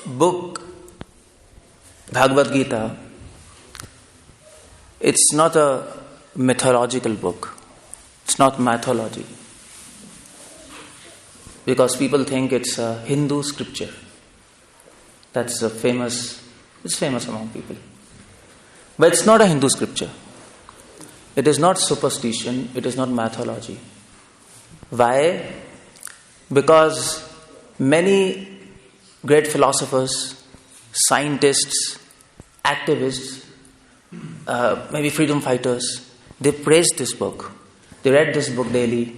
book, Bhagavad Gita, it's not a mythological book. It's not mythology. Because people think it's a Hindu scripture. It's famous among people. But it's not a Hindu scripture. It is not superstition. It is not mythology. Why? Because many great philosophers, scientists, activists, maybe freedom fighters, they praised this book. They read this book daily.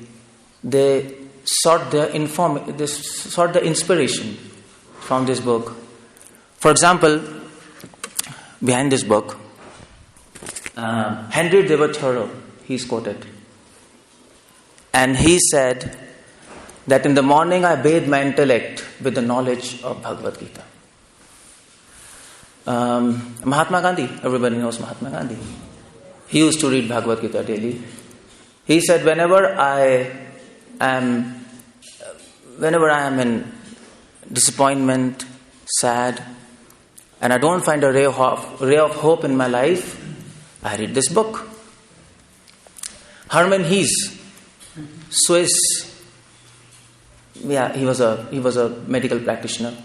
They sought their inspiration from this book. For example, behind this book, Henry David Thoreau, he's quoted. And he said that in the morning I bathe my intellect with the knowledge of Bhagavad Gita. Mahatma Gandhi, everybody knows Mahatma Gandhi. He used to read Bhagavad Gita daily. He said, whenever I am in disappointment, sad, and I don't find a ray of hope in my life, I read this book. Hermann Hesse, Swiss, he was a medical practitioner.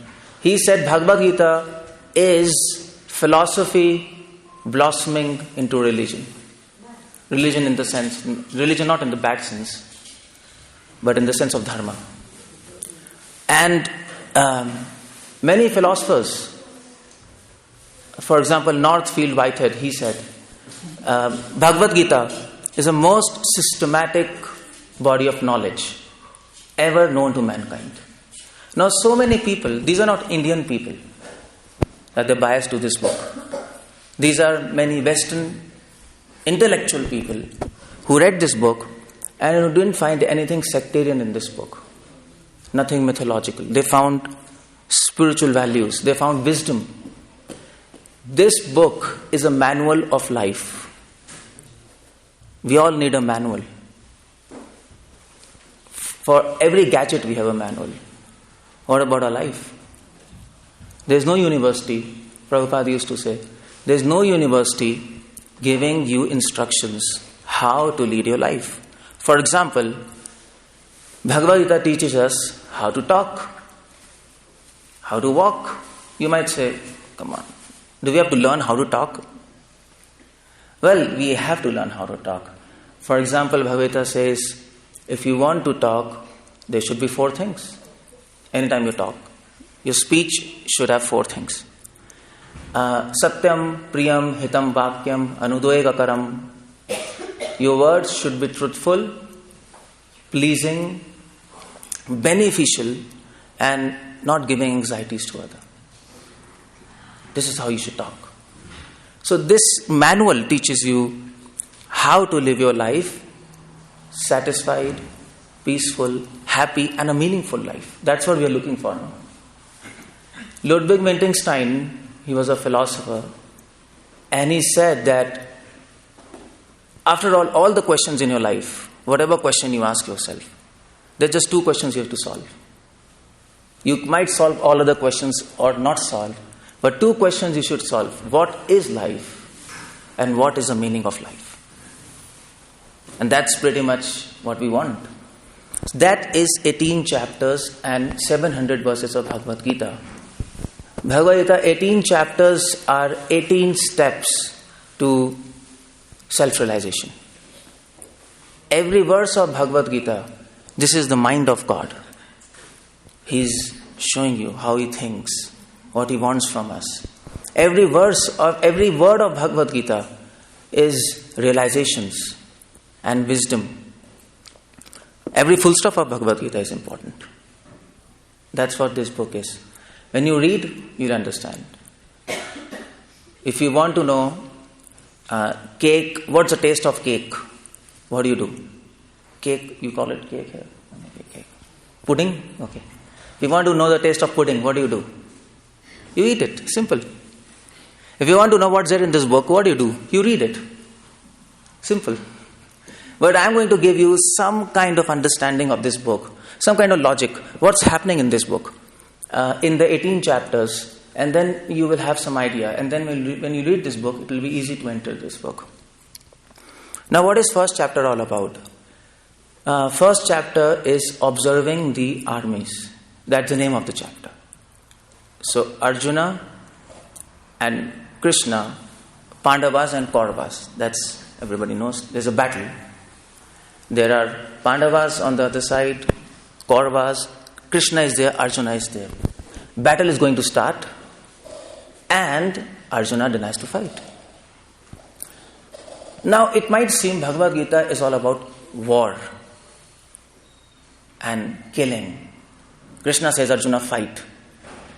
He said Bhagavad Gita is philosophy blossoming into religion. Religion in the sense, religion not in the bad sense, but in the sense of dharma. And many philosophers, for example, Northfield Whitehead, he said, Bhagavad Gita is the most systematic body of knowledge ever known to mankind. Now, so many people, these are not Indian people, that they're biased to this book. These are many Western intellectual people who read this book and who didn't find anything sectarian in this book. Nothing mythological. They found spiritual values. They found wisdom. This book is a manual of life. We all need a manual. For every gadget we have a manual. What about our life? There's no university, Prabhupada used to say, there's no university giving you instructions how to lead your life. For example, Bhagavad Gita teaches us how to talk, how to walk. You might say, come on, do we have to learn how to talk? Well, we have to learn how to talk. For example, Bhagavad Gita says, if you want to talk, there should be 4 things. Anytime you talk, your speech should have 4 things. Satyam, Priyam, Hitam, Vakyam, Anudoegakaram. Your words should be truthful, pleasing, beneficial, and not giving anxieties to others. This is how you should talk. So this manual teaches you how to live your life satisfied, peaceful, happy, and a meaningful life. That's what we are looking for now. Ludwig Wittgenstein, he was a philosopher, and he said that after all the questions in your life, whatever question you ask yourself, there's just 2 questions you have to solve. You might solve all other questions or not solve, but 2 questions you should solve. What is life? And what is the meaning of life? And that's pretty much what we want. That is 18 chapters and 700 verses of Bhagavad Gita. Bhagavad Gita, 18 chapters are 18 steps to self-realization. Every verse of Bhagavad Gita, this is the mind of God. He's showing you how He thinks, what He wants from us. Every verse of every word of Bhagavad Gita is realizations and wisdom. Every full stop of Bhagavad Gita is important. That's what this book is. When you read, you'll understand. If you want to know cake, what's the taste of cake? What do? Cake, you call it cake here? Okay, cake. Pudding? Okay. If you want to know the taste of pudding, what do? You eat it. Simple. If you want to know what's there in this book, what do? You read it. Simple. But I'm going to give you some kind of understanding of this book, some kind of logic. What's happening in this book? in the 18 chapters, and then you will have some idea. And then when you read this book, it will be easy to enter this book. Now, what is first chapter all about? First chapter is observing the armies. That's the name of the chapter. So Arjuna and Krishna, Pandavas and Kauravas. That's, everybody knows, there's a battle. There are Pandavas on the other side, Kauravas, Krishna is there, Arjuna is there. Battle is going to start, and Arjuna denies to fight. Now, it might seem Bhagavad Gita is all about war and killing. Krishna says, Arjuna, fight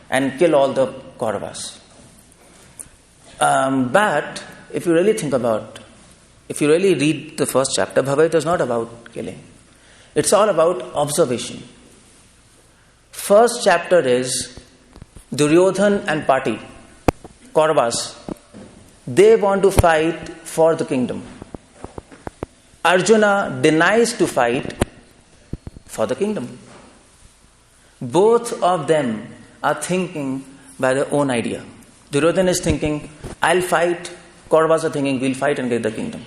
and kill all the Kauravas. But if you really think about, if you really read the first chapter, Bhagavad Gita is not about killing. It's all about observation. First chapter is Duryodhan and party, Kauravas. They want to fight for the kingdom. Arjuna denies to fight for the kingdom. Both of them are thinking by their own idea. Duryodhan is thinking, I'll fight. Kauravas are thinking, we'll fight and get the kingdom.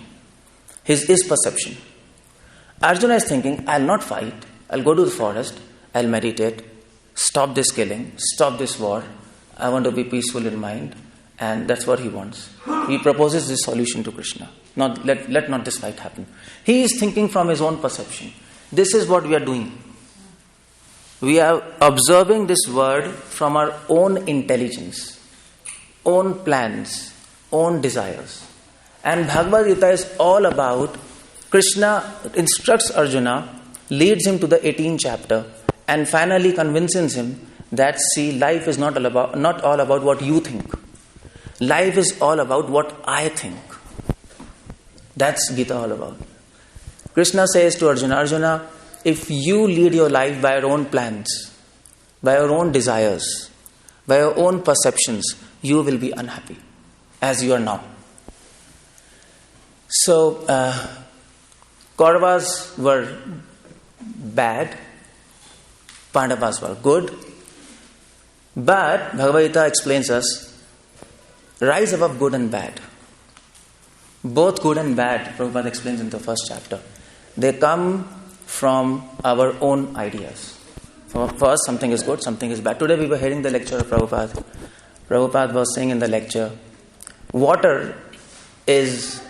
His perception. Arjuna is thinking, I'll not fight. I'll go to the forest. I'll meditate. Stop this killing. Stop this war. I want to be peaceful in mind. And that's what he wants. He proposes this solution to Krishna. Let not this fight happen. He is thinking from his own perception. This is what we are doing. We are observing this world from our own intelligence, own plans, own desires. And Bhagavad Gita is all about, Krishna instructs Arjuna, leads him to the 18th chapter, and finally convinces him that, see, life is not all about what you think. Life is all about what I think. That's Gita all about. Krishna says to Arjuna, Arjuna, if you lead your life by your own plans, by your own desires, by your own perceptions, you will be unhappy, as you are now. So, Kauravas were bad, Pandavas were good, but Bhagavad Gita explains us, rise above good and bad. Both good and bad, Prabhupada explains in the first chapter, they come from our own ideas. For us, something is good, something is bad. Today we were hearing the lecture of Prabhupada. Prabhupada was saying in the lecture, water is,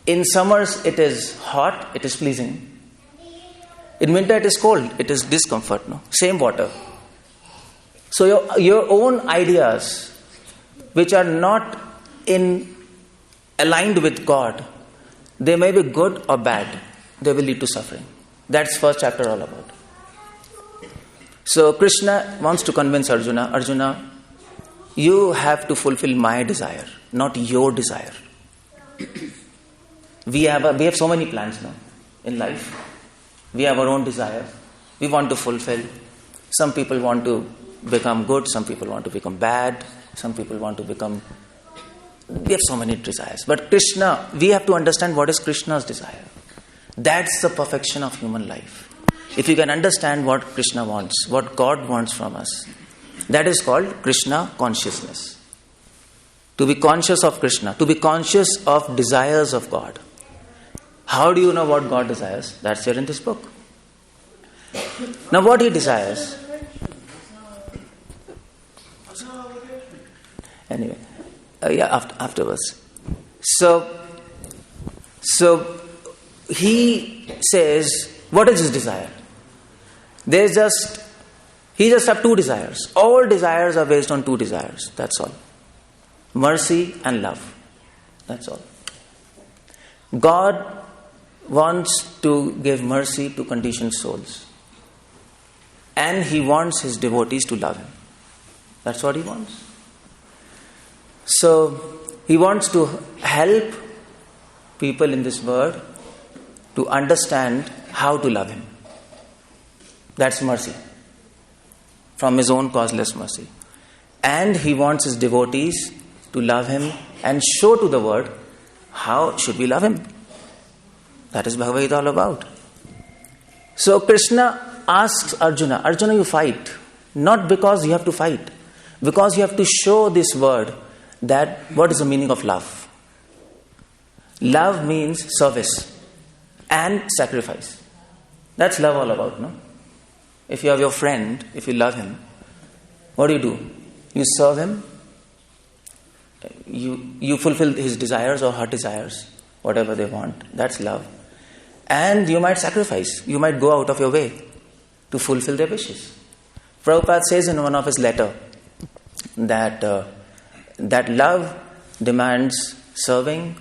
in summers it is hot, it is pleasing. In winter it is cold, it is discomfort. No? Same water. So your own ideas, which are not aligned with God, they may be good or bad. They will lead to suffering. That's first chapter all about. So Krishna wants to convince Arjuna, Arjuna, you have to fulfill my desire, not your desire. We have so many plans now in life. We have our own desires. We want to fulfill. Some people want to become good, some people want to become bad, some people want to become... We have so many desires. But Krishna, we have to understand what is Krishna's desire. That's the perfection of human life. If you can understand what Krishna wants, what God wants from us, that is called Krishna Consciousness. To be conscious of Krishna, to be conscious of desires of God. How do you know what God desires? That's here in this book. Now what He desires... Anyway, afterwards. So He says, what is His desire? He just have two desires. All desires are based on two desires. That's all. Mercy and love. That's all. God wants to give mercy to conditioned souls. And He wants His devotees to love Him. That's what He wants. So, He wants to help people in this world to understand how to love Him. That's mercy. From His own causeless mercy. And He wants His devotees to love Him and show to the world how should we love Him. That is Bhagavad Gita all about. So Krishna asks Arjuna, Arjuna, you fight. Not because you have to fight. Because you have to show this word that what is the meaning of love. Love means service and sacrifice. That's love all about, no? If you have your friend, if you love him, what do? You serve him. You fulfill his desires or her desires, whatever they want. That's love. And you might sacrifice. You might go out of your way to fulfill their wishes. Prabhupada says in one of his letters that love demands serving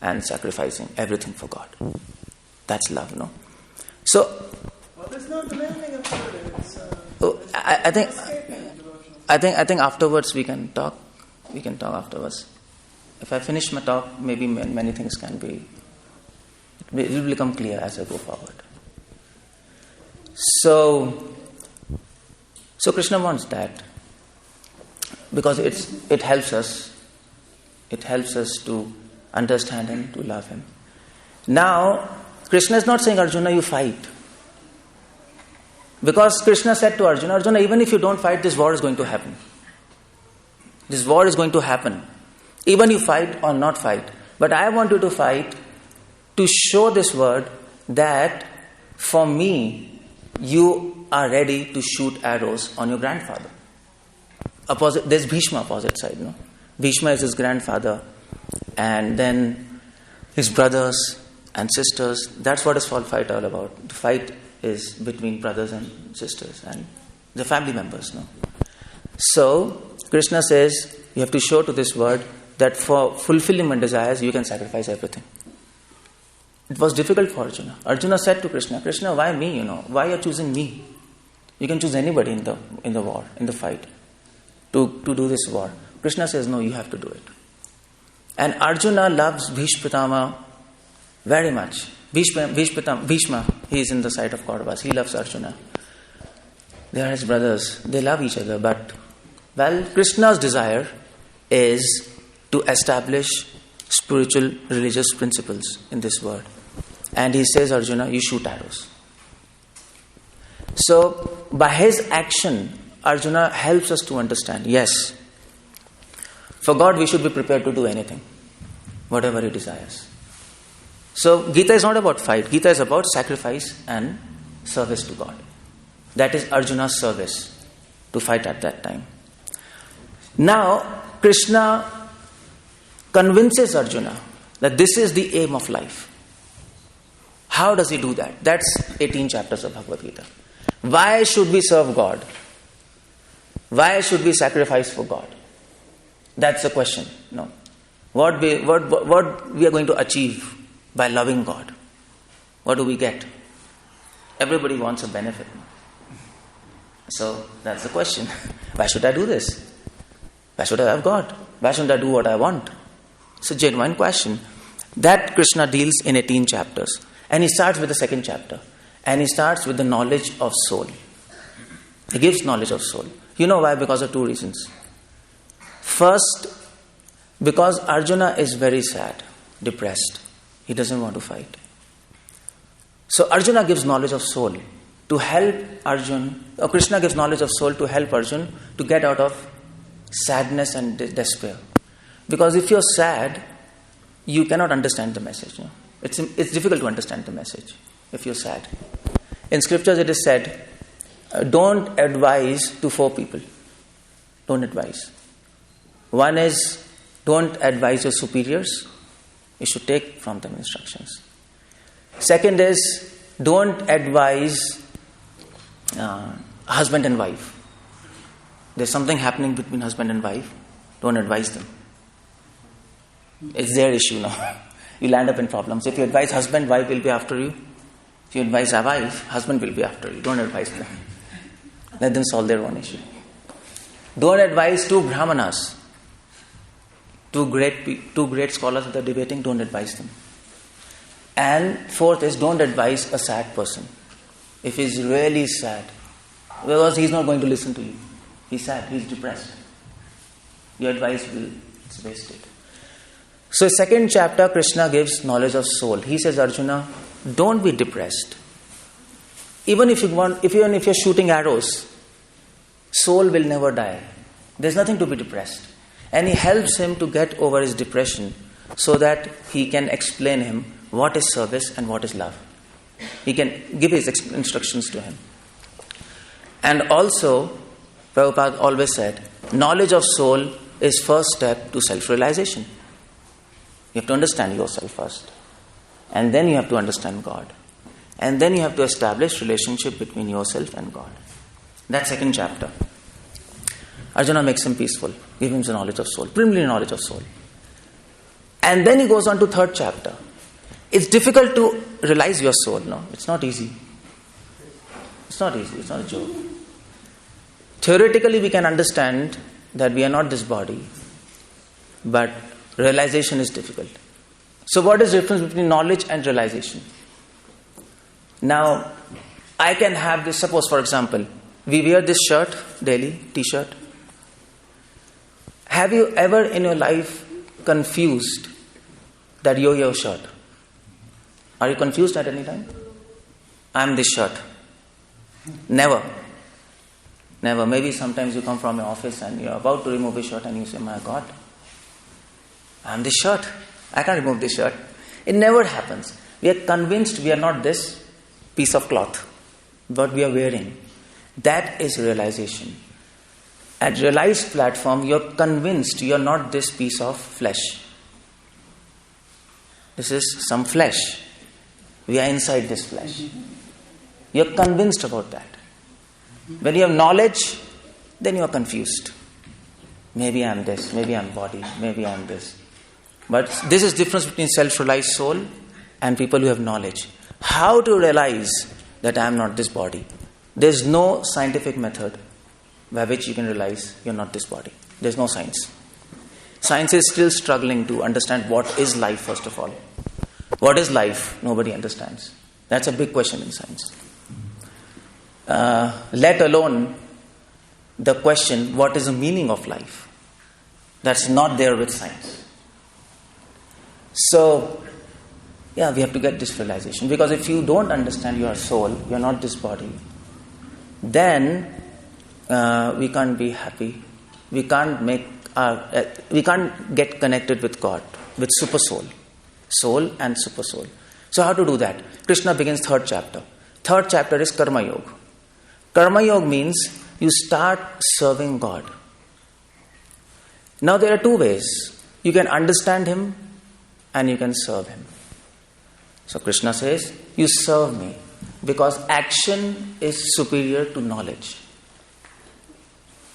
and sacrificing everything for God. That's love, no? So, well, there's no demanding of service. I think afterwards we can talk. We can talk afterwards. If I finish my talk, maybe many things can be. It will become clear as I go forward. So Krishna wants that because it helps us. It helps us to understand him, to love him. Now, Krishna is not saying, Arjuna, you fight. Because Krishna said to Arjuna, even if you don't fight, this war is going to happen. This war is going to happen. Even you fight or not fight. But I want you to fight to show this word that for me, you are ready to shoot arrows on your grandfather. There's Bhishma opposite side, no? Bhishma is his grandfather. And then his brothers and sisters. That's what is fight all about. The fight is between brothers and sisters and the family members, no? So, Krishna says, you have to show to this word that for fulfilling my desires, you can sacrifice everything. It was difficult for Arjuna. Arjuna said to Krishna, why me, Why are you choosing me? You can choose anybody in the war, in the fight, to do this war. Krishna says, no, you have to do it. And Arjuna loves Bhishma very much. Bhishma, he is in the side of Kauravas. He loves Arjuna. They are his brothers. They love each other. But, Krishna's desire is to establish spiritual, religious principles in this world. And he says, Arjuna, you shoot arrows. So, by his action, Arjuna helps us to understand, yes, for God we should be prepared to do anything, whatever he desires. So, Gita is not about fight. Gita is about sacrifice and service to God. That is Arjuna's service to fight at that time. Now, Krishna convinces Arjuna that this is the aim of life. How does he do that? That's 18 chapters of Bhagavad Gita. Why should we serve God? Why should we sacrifice for God? That's the question. No. What we are going to achieve by loving God? What do we get? Everybody wants a benefit. So that's the question. Why should I do this? Why should I have God? Why shouldn't I do what I want? It's a genuine question. That Krishna deals in 18 chapters. And he starts with the second chapter. And he starts with the knowledge of soul. He gives knowledge of soul. You know why? Because of two reasons. First, because Arjuna is very sad, depressed. He doesn't want to fight. So Arjuna gives knowledge of soul to help Arjuna. Krishna gives knowledge of soul to help Arjuna to get out of sadness and despair. Because if you're sad, you cannot understand the message. It's difficult to understand the message if you're sad. In scriptures it is said, don't advise to 4 people. Don't advise. One is, don't advise your superiors. You should take from them instructions. Second is, don't advise husband and wife. There's something happening between husband and wife. Don't advise them. It's their issue now. You'll end up in problems. If you advise husband, wife will be after you. If you advise a wife, husband will be after you. Don't advise them. Let them solve their own issue. Don't advise 2 brahmanas. 2 great scholars that are debating, don't advise them. And fourth is, don't advise a sad person. If he's really sad, because he's not going to listen to you. He's sad, he's depressed. Your advice it's wasted. So second chapter, Krishna gives knowledge of soul. He says, Arjuna, don't be depressed. Even if you're shooting arrows, soul will never die. There's nothing to be depressed. And he helps him to get over his depression so that he can explain him what is service and what is love. He can give his instructions to him. And also, Prabhupada always said, knowledge of soul is first step to self-realization. You have to understand yourself first. And then you have to understand God. And then you have to establish relationship between yourself and God. That second chapter. Arjuna makes him peaceful. Give him the knowledge of soul. Preliminary knowledge of soul. And then he goes on to third chapter. It's difficult to realize your soul, no? It's not easy. It's not easy. It's not a joke. Theoretically, we can understand that we are not this body. But realization is difficult. So what is the difference between knowledge and realization? Now, I can have this, suppose for example, we wear this shirt daily, t-shirt. Have you ever in your life confused that you're your shirt? Are you confused at any time? I'm this shirt. Never. Never. Maybe sometimes you come from your office and you're about to remove a shirt and you say, my God, I'm this shirt. I can't remove this shirt. It never happens. We are convinced we are not this piece of cloth, but we are wearing. That is realization. At realized platform, you're convinced you're not this piece of flesh. This is some flesh. We are inside this flesh. You're convinced about that. When you have knowledge, then you are confused. Maybe I'm this, maybe I'm body, maybe I'm this. But this is difference between self-realized soul and people who have knowledge. How to realize that I am not this body? There's no scientific method by which you can realize you're not this body. There's no science. Science is still struggling to understand what is life, first of all. What is life? Nobody understands. That's a big question in science. Let alone the question, what is the meaning of life? That's not there with science. So, we have to get this realization. Because if you don't understand your soul, you're not this body, then we can't be happy. We can't get connected with God, with super soul. Soul and super soul. So how to do that? Krishna begins third chapter. Third chapter is Karma Yoga. Karma Yoga means you start serving God. Now there are two ways. You can understand Him and you can serve Him. So Krishna says, you serve me because action is superior to knowledge.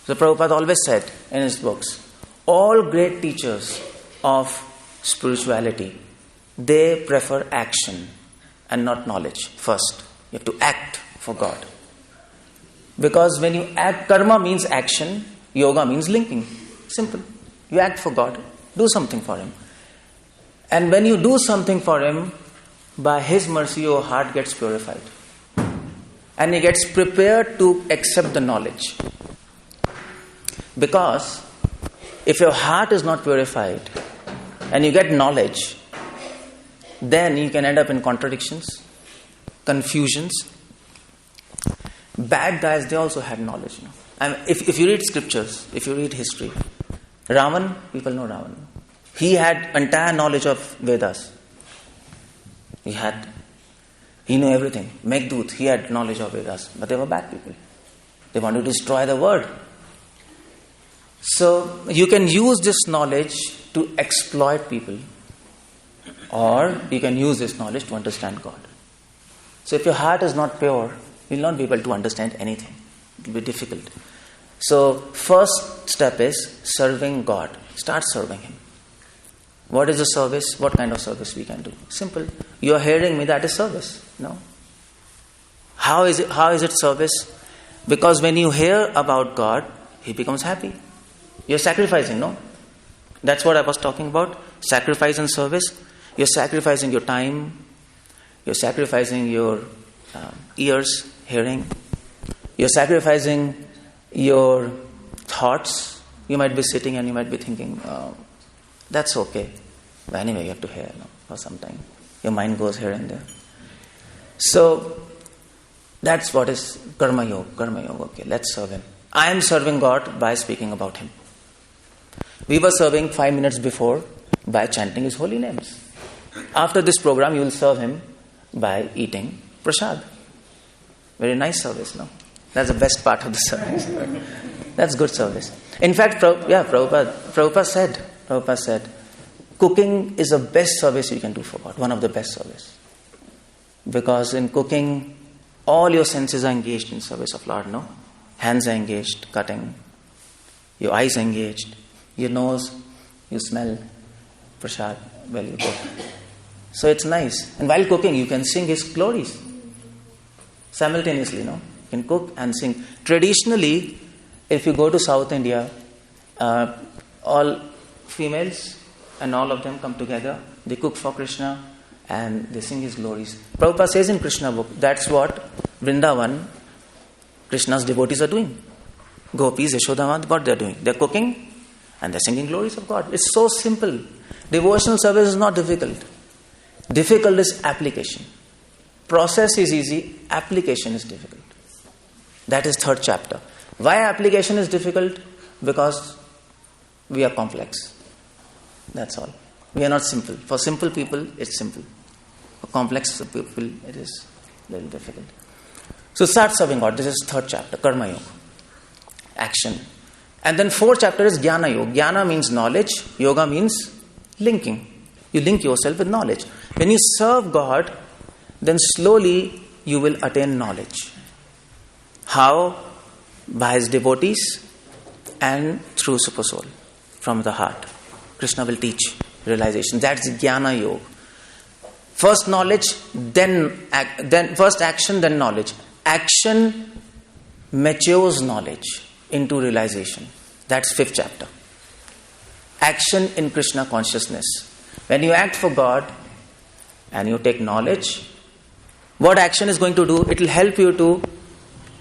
So Prabhupada always said in his books, all great teachers of spirituality, they prefer action and not knowledge first. You have to act for God. Because when you act, karma means action, yoga means linking. Simple. You act for God, do something for Him. And when you do something for Him, by His mercy your heart gets purified. And it gets prepared to accept the knowledge. Because if your heart is not purified and you get knowledge, then you can end up in contradictions, confusions. Bad guys, they also had knowledge. And if you read scriptures, if you read history, Ravan, people know Ravan. He had entire knowledge of Vedas. He knew everything. Meghdut, he had knowledge of Vedas. But they were bad people. They wanted to destroy the world. So you can use this knowledge to exploit people, or you can use this knowledge to understand God. So if your heart is not pure, you will not be able to understand anything. It will be difficult. So first step is serving God. Start serving Him. What is the service? What kind of service we can do? Simple. You are hearing me, that is service. No. How is it service? Because when you hear about God, He becomes happy. You're sacrificing, no? That's what I was talking about. Sacrifice and service. You're sacrificing your time. You're sacrificing your ears, hearing. You're sacrificing your thoughts. You might be sitting and you might be thinking, that's okay. But anyway, you have to hear for some time. Your mind goes here and there. So, that's what is Karma Yoga. Karma Yoga, okay, let's serve Him. I am serving God by speaking about Him. We were serving 5 minutes before by chanting His holy names. After this program, you will serve Him by eating prasad. Very nice service, no? That's the best part of the service. That's good service. In fact, Prabhupada said, cooking is the best service you can do for God. One of the best service. Because in cooking, all your senses are engaged in service of Lord, no? Hands are engaged, cutting. Your eyes are engaged. Your nose, you smell prasad while you cook. So it's nice. And while cooking, you can sing His glories. Simultaneously, no? You can cook and sing. Traditionally, if you go to South India, all females and all of them come together. They cook for Krishna and they sing His glories. Prabhupada says in Krishna book, that's what Vrindavan, Krishna's devotees are doing. Gopis, Yashodamad, what they're doing? They're cooking and they're singing glories of God. It's so simple. Devotional service is not difficult. Difficult is application. Process is easy, application is difficult. That is third chapter. Why application is difficult? Because we are complex. That's all. We are not simple. For simple people, it's simple. For complex people, it is a little difficult. So start serving God. This is third chapter, Karma Yoga. Action. And then fourth chapter is Jnana Yoga. Jnana means knowledge. Yoga means linking. You link yourself with knowledge. When you serve God, then slowly you will attain knowledge. How? By His devotees and through Super Soul, from the heart. Krishna will teach realization. That's Jnana Yoga. First knowledge, then first action, then knowledge. Action matures knowledge into realization. That's fifth chapter. Action in Krishna consciousness. When you act for God and you take knowledge, what action is going to do? It will help you to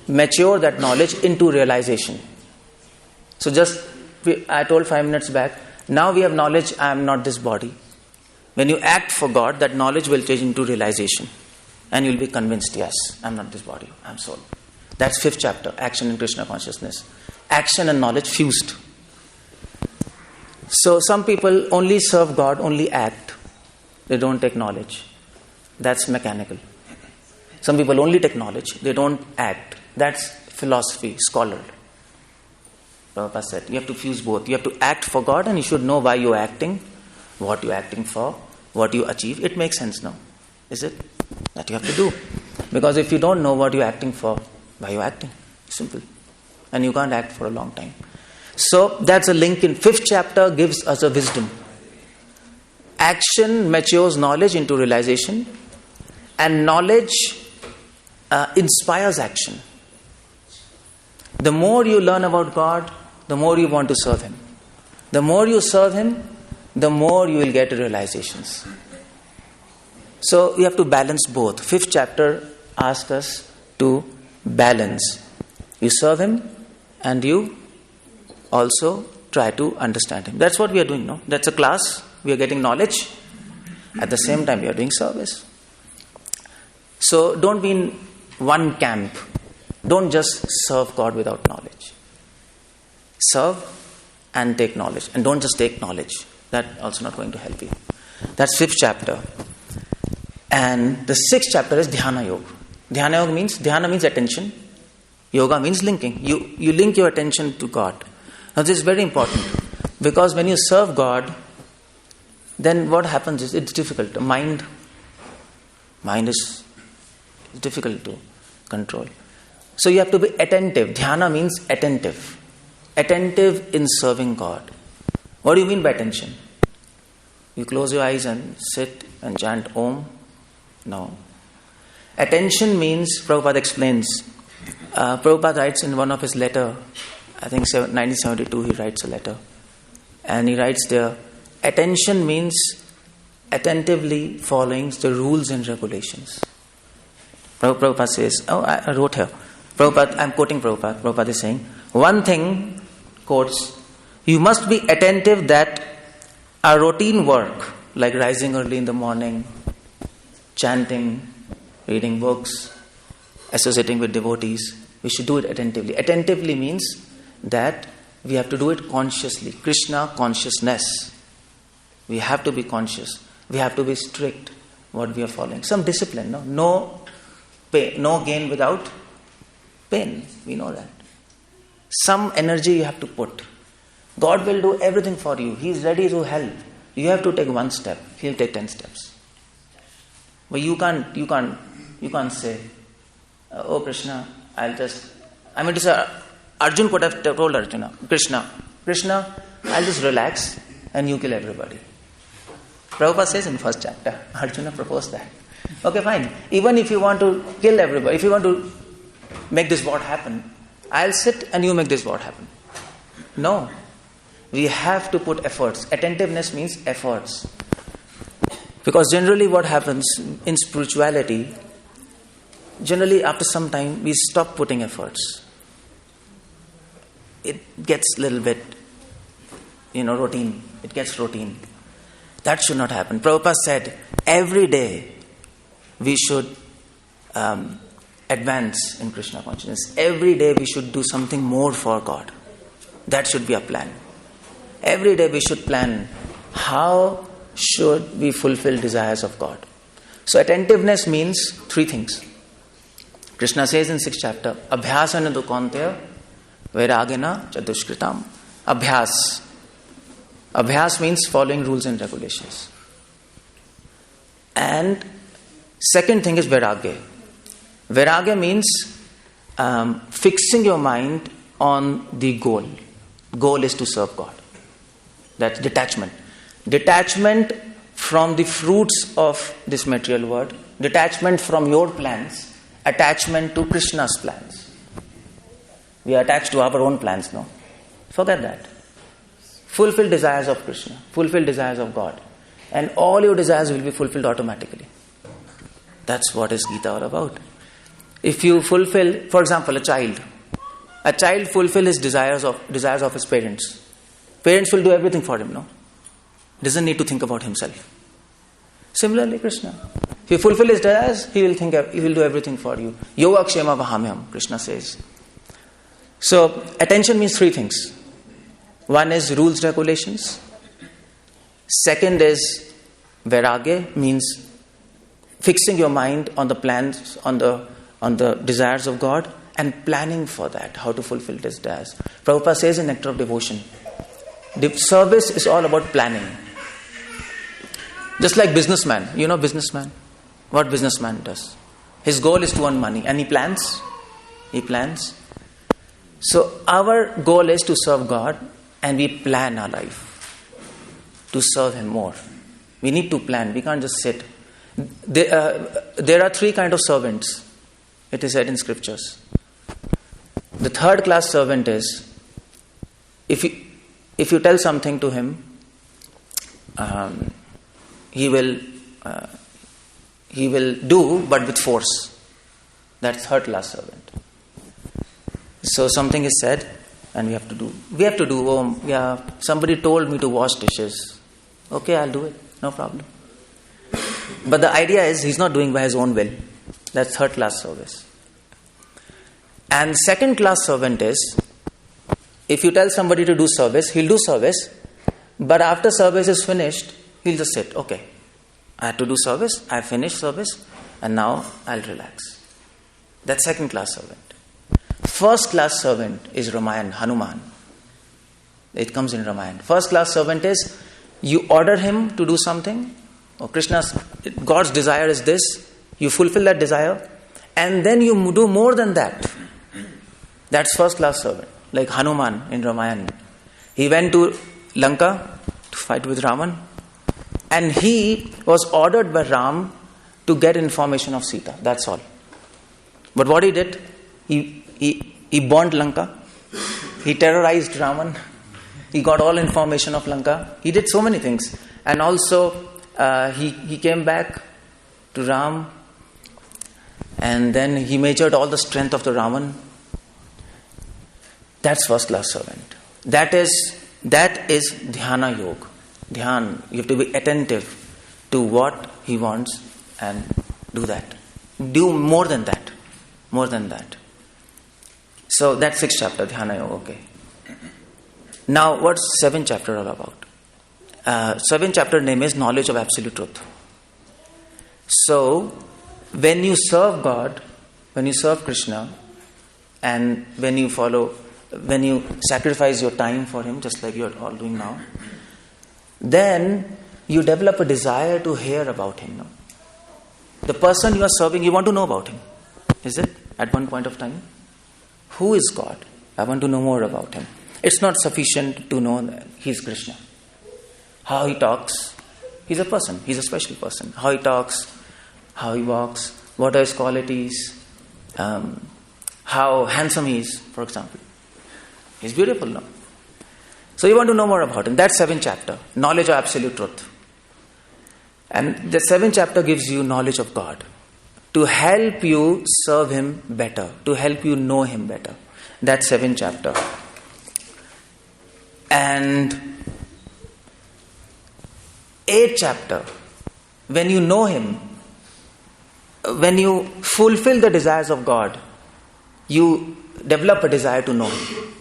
mature that knowledge into realization. So I told 5 minutes back, now we have knowledge, I am not this body. When you act for God, that knowledge will change into realization. And you'll be convinced, yes, I am not this body, I am soul. That's fifth chapter, action in Krishna consciousness. Action and knowledge fused. So some people only serve God, only act. They don't take knowledge. That's mechanical. Some people only take knowledge, they don't act. That's philosophy, scholar. Prabhupada said, you have to fuse both. You have to act for God and you should know why you're acting, what you're acting for, what you achieve. It makes sense now. Is it? That you have to do. Because if you don't know what you're acting for, why you're acting? Simple. And you can't act for a long time. So that's a link in fifth chapter gives us a wisdom. Action matures knowledge into realization, and knowledge inspires action. The more you learn about God, the more you want to serve Him. The more you serve Him, the more you will get realizations. So you have to balance both. Fifth chapter asks us to balance. You serve Him and you also try to understand Him. That's what we are doing, no? That's a class. We are getting knowledge. At the same time, we are doing service. So don't be in one camp. Don't just serve God without knowledge. Serve and take knowledge. And don't just take knowledge. That's also not going to help you. That's fifth chapter. And the sixth chapter is Dhyana Yoga. Dhyana means attention. Yoga means linking. You link your attention to God. Now this is very important. Because when you serve God, then what happens is it's difficult. Mind is difficult to control. So you have to be attentive. Dhyana means attentive. Attentive in serving God. What do you mean by attention? You close your eyes and sit and chant Om? No. Attention means, Prabhupada explains, Prabhupada writes in one of his letter, I think 1972 he writes a letter. And he writes there, attention means attentively following the rules and regulations. Prabhupada says, I wrote here. I'm quoting Prabhupada. Prabhupada is saying, one thing, quotes, you must be attentive that our routine work, like rising early in the morning, chanting, reading books, associating with devotees, We should do it attentively. Attentively means that we have to do it consciously. Krishna consciousness. We have to be conscious. We have to be strict what we are following. Some discipline, no? No pain, no gain without pain. We know that. Some energy you have to put. God will do everything for you. He is ready to help. You have to take one step. He'll take 10 steps. But you can't say, oh Krishna, Arjun could have told Arjuna, Krishna, I'll just relax and you kill everybody. Prabhupada says in first chapter, Arjuna proposed that. Okay, fine. Even if you want to kill everybody, if you want to make this war happen, I'll sit and you make this war happen. No. We have to put efforts. Attentiveness means efforts. Because generally what happens in spirituality, generally after some time we stop putting efforts. It gets a little bit, routine. It gets routine. That should not happen. Prabhupada said, every day we should advance in Krishna consciousness. Every day we should do something more for God. That should be our plan. Every day we should plan how should we fulfill desires of God. So attentiveness means 3 things. Krishna says in 6th chapter, Abhyasana 𝗪𝗂𝗪 vairagena chadushkritam. Abhyas. Abhyas means following rules and regulations. And second thing is vairagya. Vairagya means fixing your mind on the goal. Goal is to serve God. That's detachment. Detachment from the fruits of this material world. Detachment from your plans. Attachment to Krishna's plans. We are attached to our own plans, no? Forget that. Fulfill desires of Krishna. Fulfill desires of God. And all your desires will be fulfilled automatically. That's what is Gita all about. If you fulfill, for example, a child fulfill his desires of his parents. Parents will do everything for him, no? Doesn't need to think about himself. Similarly, Krishna. If you fulfill his desires, he will do everything for you. Yoga-kshema vahamyam, Krishna says. So, attention means 3 things. One is rules, regulations. Second is vairagya, means fixing your mind on the plans, on the desires of God and planning for that, how to fulfill these desires. Prabhupada says in Nectar of Devotion, the service is all about planning. Just like businessman. You know businessman? What businessman does? His goal is to earn money and he plans. So our goal is to serve God and we plan our life to serve Him more. We need to plan. We can't just sit. There are 3 kinds of servants. It is said in scriptures. The 3rd class servant is, if you tell something to him, he will do, but with force. That's 3rd class servant. So something is said, and we have to do. Oh, yeah, somebody told me to wash dishes. Okay, I'll do it. No problem. But the idea is he's not doing by his own will. That's 3rd class service. And 2nd class servant is, if you tell somebody to do service, he'll do service, but after service is finished, he'll just sit. Okay, I had to do service, I finished service, and now I'll relax. That's 2nd class servant. 1st class servant is Ramayana, Hanuman. It comes in Ramayana. 1st class servant is, you order him to do something, or God's desire is this, you fulfill that desire, and then you do more than that. That's 1st class servant. Like Hanuman in Ramayana. He went to Lanka to fight with Ravan, and he was ordered by Ram to get information of Sita. That's all. But what he did, he burnt Lanka. He terrorized Ravan. He got all information of Lanka. He did so many things. And also, he came back to Ram, and then he measured all the strength of the Ravan. That's 1st class servant. That is dhyana yoga. Dhyan. You have to be attentive to what he wants and do that. Do more than that. So that's 6th chapter, Dhyana Yoga, okay. Now what's 7th chapter all about? 7th chapter name is Knowledge of Absolute Truth. So when you serve God, when you serve Krishna, and when you sacrifice your time for Him, just like you're all doing now, then you develop a desire to hear about Him. No? The person you are serving, you want to know about Him. Is it? At one point of time? Who is God? I want to know more about Him. It's not sufficient to know that He is Krishna. How He talks, He's a person. He's a special person. How He talks, how He walks, what are His qualities, how handsome He is, for example. He's beautiful, no? So you want to know more about Him. That's 7th chapter, Knowledge of Absolute Truth. And the 7th chapter gives you knowledge of God to help you serve Him better, to help you know Him better. That's 7th chapter. And 8th chapter, when you know Him, when you fulfill the desires of God, you develop a desire to know Him.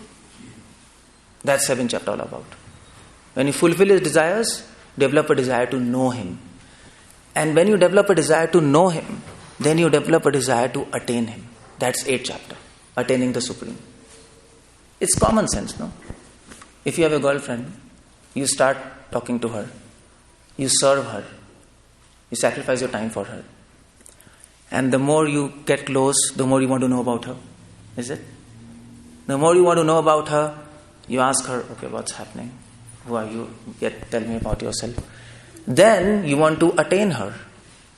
That's 7th chapter all about. When you fulfill His desires, develop a desire to know Him. And when you develop a desire to know Him, then you develop a desire to attain Him. That's 8th chapter, attaining the Supreme. It's common sense, no? If you have a girlfriend, you start talking to her, you serve her, you sacrifice your time for her. And the more you get close, the more you want to know about her. Is it? The more you want to know about her, you ask her, okay, what's happening? Who are you? Yet tell me about yourself. Then you want to attain her.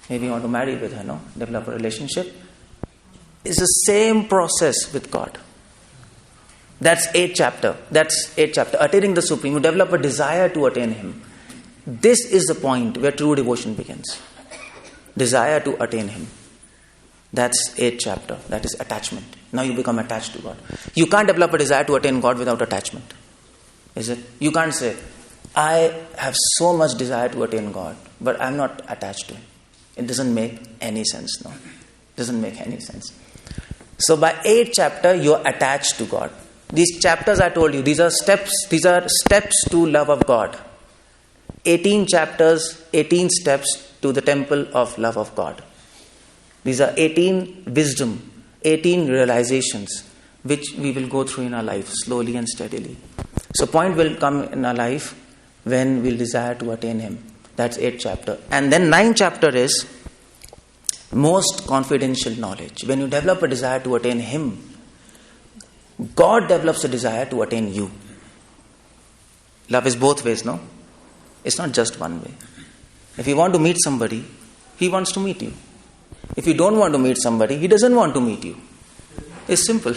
Maybe you want to marry with her, no? Develop a relationship. It's the same process with God. That's 8th chapter. That's 8th chapter. Attaining the Supreme. You develop a desire to attain Him. This is the point where true devotion begins. Desire to attain Him. That's 8th chapter. That is attachment. Now you become attached to God. You can't develop a desire to attain God without attachment. Is it? You can't say, I have so much desire to attain God, but I'm not attached to Him. It doesn't make any sense, no? It doesn't make any sense. So by 8th chapter, you're attached to God. These chapters I told you, these are steps to love of God. 18 chapters, 18 steps to the temple of love of God. These are 18 wisdom, 18 realizations, which we will go through in our life, slowly and steadily. So point will come in our life when we'll desire to attain Him. That's 8th chapter. And then 9th chapter is most confidential knowledge. When you develop a desire to attain Him, God develops a desire to attain you. Love is both ways, no? It's not just one way. If you want to meet somebody, He wants to meet you. If you don't want to meet somebody, He doesn't want to meet you. It's simple.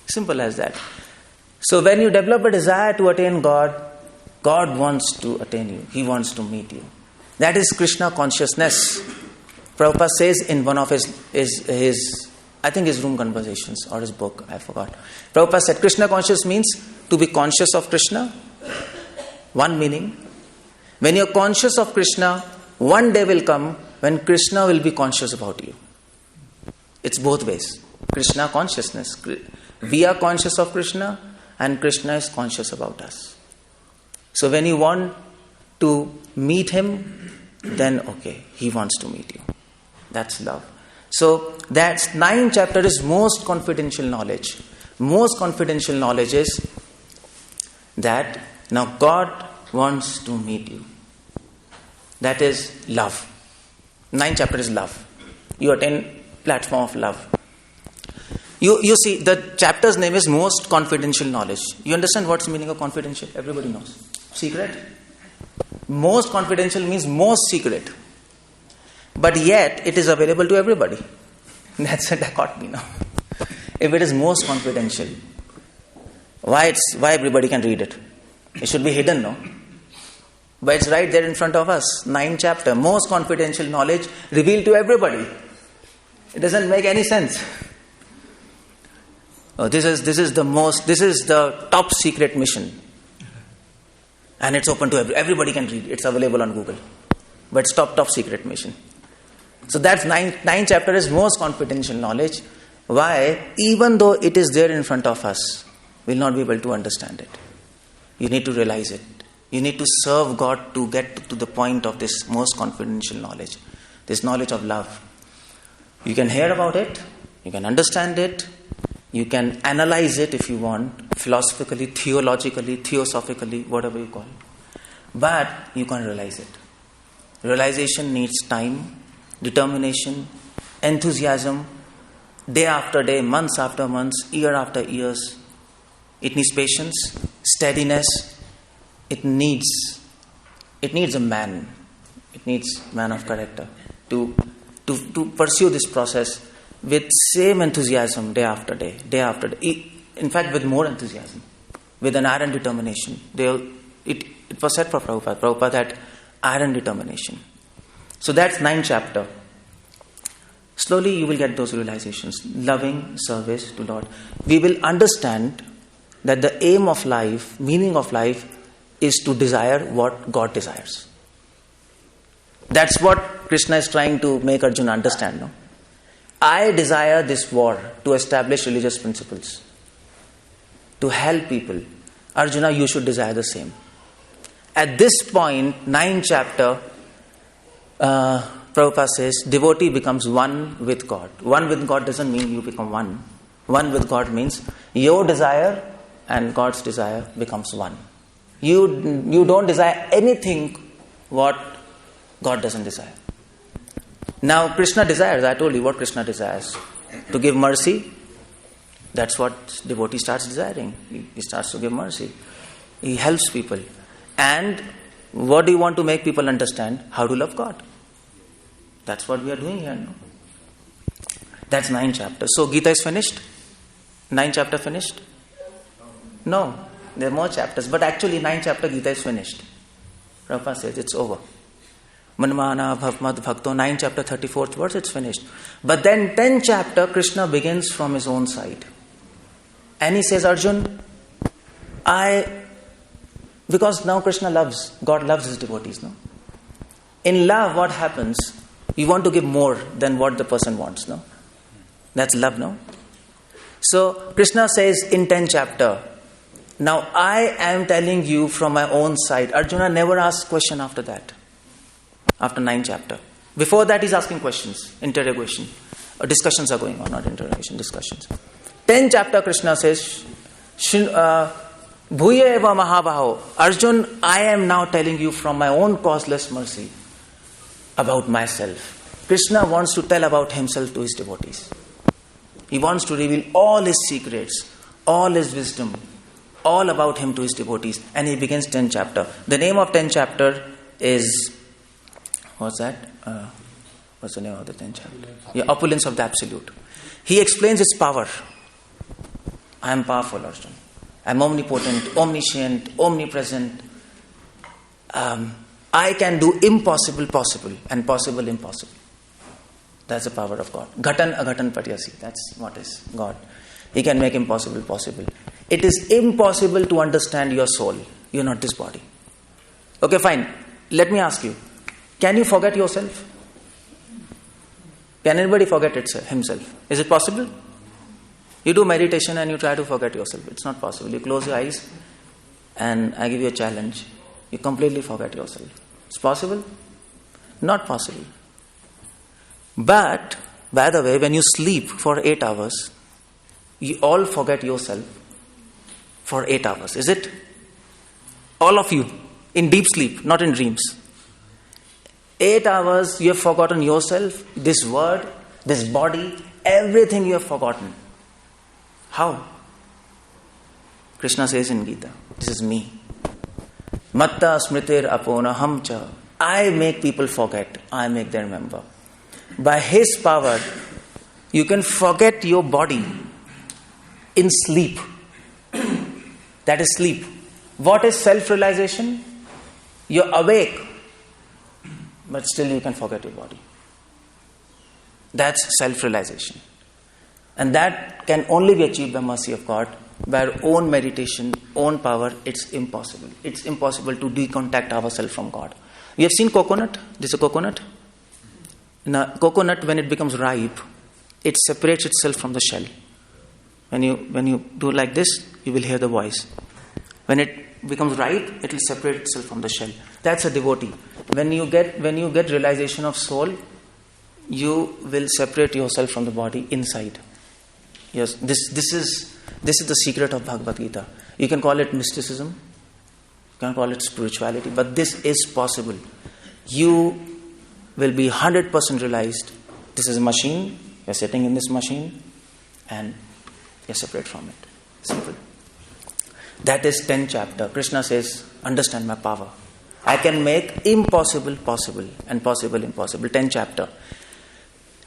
Simple as that. So when you develop a desire to attain God, God wants to attain you. He wants to meet you. That is Krishna Consciousness. Prabhupada says in one of his I think his room conversations or his book, I forgot. Prabhupada said Krishna Conscious means to be conscious of Krishna. One meaning. When you're conscious of Krishna, one day will come when Krishna will be conscious about you. It's both ways. Krishna Consciousness. We are conscious of Krishna and Krishna is conscious about us. So when you want to meet Him, then okay, He wants to meet you. That's love. So that's 9th chapter is most confidential knowledge. Most confidential knowledge is that now God wants to meet you. That is love. 9th chapter is love. You attain platform of love. You see, the chapter's name is most confidential knowledge. You understand what's the meaning of confidential? Everybody knows. Secret. Most confidential means most secret. But yet, it is available to everybody. That's a dichotomy now. If it is most confidential, why everybody can read it? It should be hidden, no? But it's right there in front of us. 9th chapter, most confidential knowledge revealed to everybody. It doesn't make any sense. Oh, this is the top secret mission. And it's open to everybody can read. It's available on Google. But it's top secret mission. So that's 9th chapter is most confidential knowledge. Why? Even though it is there in front of us, we'll not be able to understand it. You need to realize it. You need to serve God to get to the point of this most confidential knowledge, this knowledge of love. You can hear about it, you can understand it, you can analyze it if you want, philosophically, theologically, theosophically, whatever you call it. But you can't realize it. Realization needs time, determination, enthusiasm, day after day, months after months, year after years. It needs patience, steadiness. It needs a man. It needs man of character to pursue this process with same enthusiasm day after day, day after day. In fact, with more enthusiasm, with an iron determination. It was said for Prabhupada that iron determination. So that's 9th chapter. Slowly you will get those realizations. Loving service to Lord. We will understand that the aim of life, meaning of life, is to desire what God desires. That's what Krishna is trying to make Arjuna understand. No? I desire this war to establish religious principles, to help people. Arjuna, you should desire the same. At this point, 9th chapter, Prabhupada says, devotee becomes one with God. One with God doesn't mean you become one. One with God means your desire and God's desire becomes one. You don't desire anything what God doesn't desire. Now Krishna desires, I told you what Krishna desires. To give mercy, that's what devotee starts desiring. He starts to give mercy. He helps people. And what do you want to make people understand? How to love God. That's what we are doing here. No? That's 9th chapter. So Gita is finished? 9th chapter finished? No. There are more chapters. But actually 9th chapter Gita is finished. Prabhupada says it's over. Manmana bhavmad bhakto, 9th chapter 34th verse, it's finished. But then 10th chapter Krishna begins from his own side. And he says, Arjun, because now Krishna loves, God loves his devotees. No? In love, what happens? You want to give more than what the person wants. No? That's love, no? So Krishna says in 10th chapter, now I am telling you from my own side. Arjuna never asks question after that. After 9th chapter. Before that he's asking questions, interrogation. Discussions are going on, not interrogation, discussions. 10th chapter Krishna says, Bhuya eva mahabaho. Arjun, I am now telling you from my own causeless mercy about myself. Krishna wants to tell about himself to his devotees. He wants to reveal all his secrets, all his wisdom, all about him to his devotees. And he begins 10th chapter. The name of 10th chapter is, what's that? What's the name of the 10th chapter? Yeah, Opulence of the Absolute. He explains its power. I am powerful, Arjun. I am omnipotent, omniscient, omnipresent. I can do impossible possible and possible impossible. That's the power of God. Ghatan aghatan patyasi. That's what is God. He can make impossible possible. It is impossible to understand your soul. You are not this body. Okay, fine. Let me ask you. Can you forget yourself? Can anybody forget himself? Is it possible? You do meditation and you try to forget yourself. It's not possible. You close your eyes and I give you a challenge. You completely forget yourself. It's possible? Not possible. But, by the way, when you sleep for 8 hours, you all forget yourself for 8 hours. Is it? All of you. In deep sleep, not in dreams. 8 hours you have forgotten yourself, this word, this body, everything you have forgotten. How? Krishna says in Gita, this is me. Matta smritir apona hamcha. I make people forget. I make them remember. By his power, you can forget your body in sleep. That is sleep. What is self-realization? You're awake, but still you can forget your body. That's self-realization. And that can only be achieved by mercy of God. By our own meditation, own power, it's impossible. It's impossible to decontact ourselves from God. We have seen coconut. This is a coconut. Now, coconut, when it becomes ripe, it separates itself from the shell. When you do like this, you will hear the voice. When it becomes ripe, it will separate itself from the shell. That's a devotee. When you get realization of soul, you will separate yourself from the body inside. Yes, this is the secret of Bhagavad Gita. You can call it mysticism, you can call it spirituality, but this is possible. You will be 100% realized. This is a machine. You're sitting in this machine, and you're separate from it. Simple. That is 10th chapter. Krishna says, understand my power. I can make impossible possible and possible impossible. 10th chapter.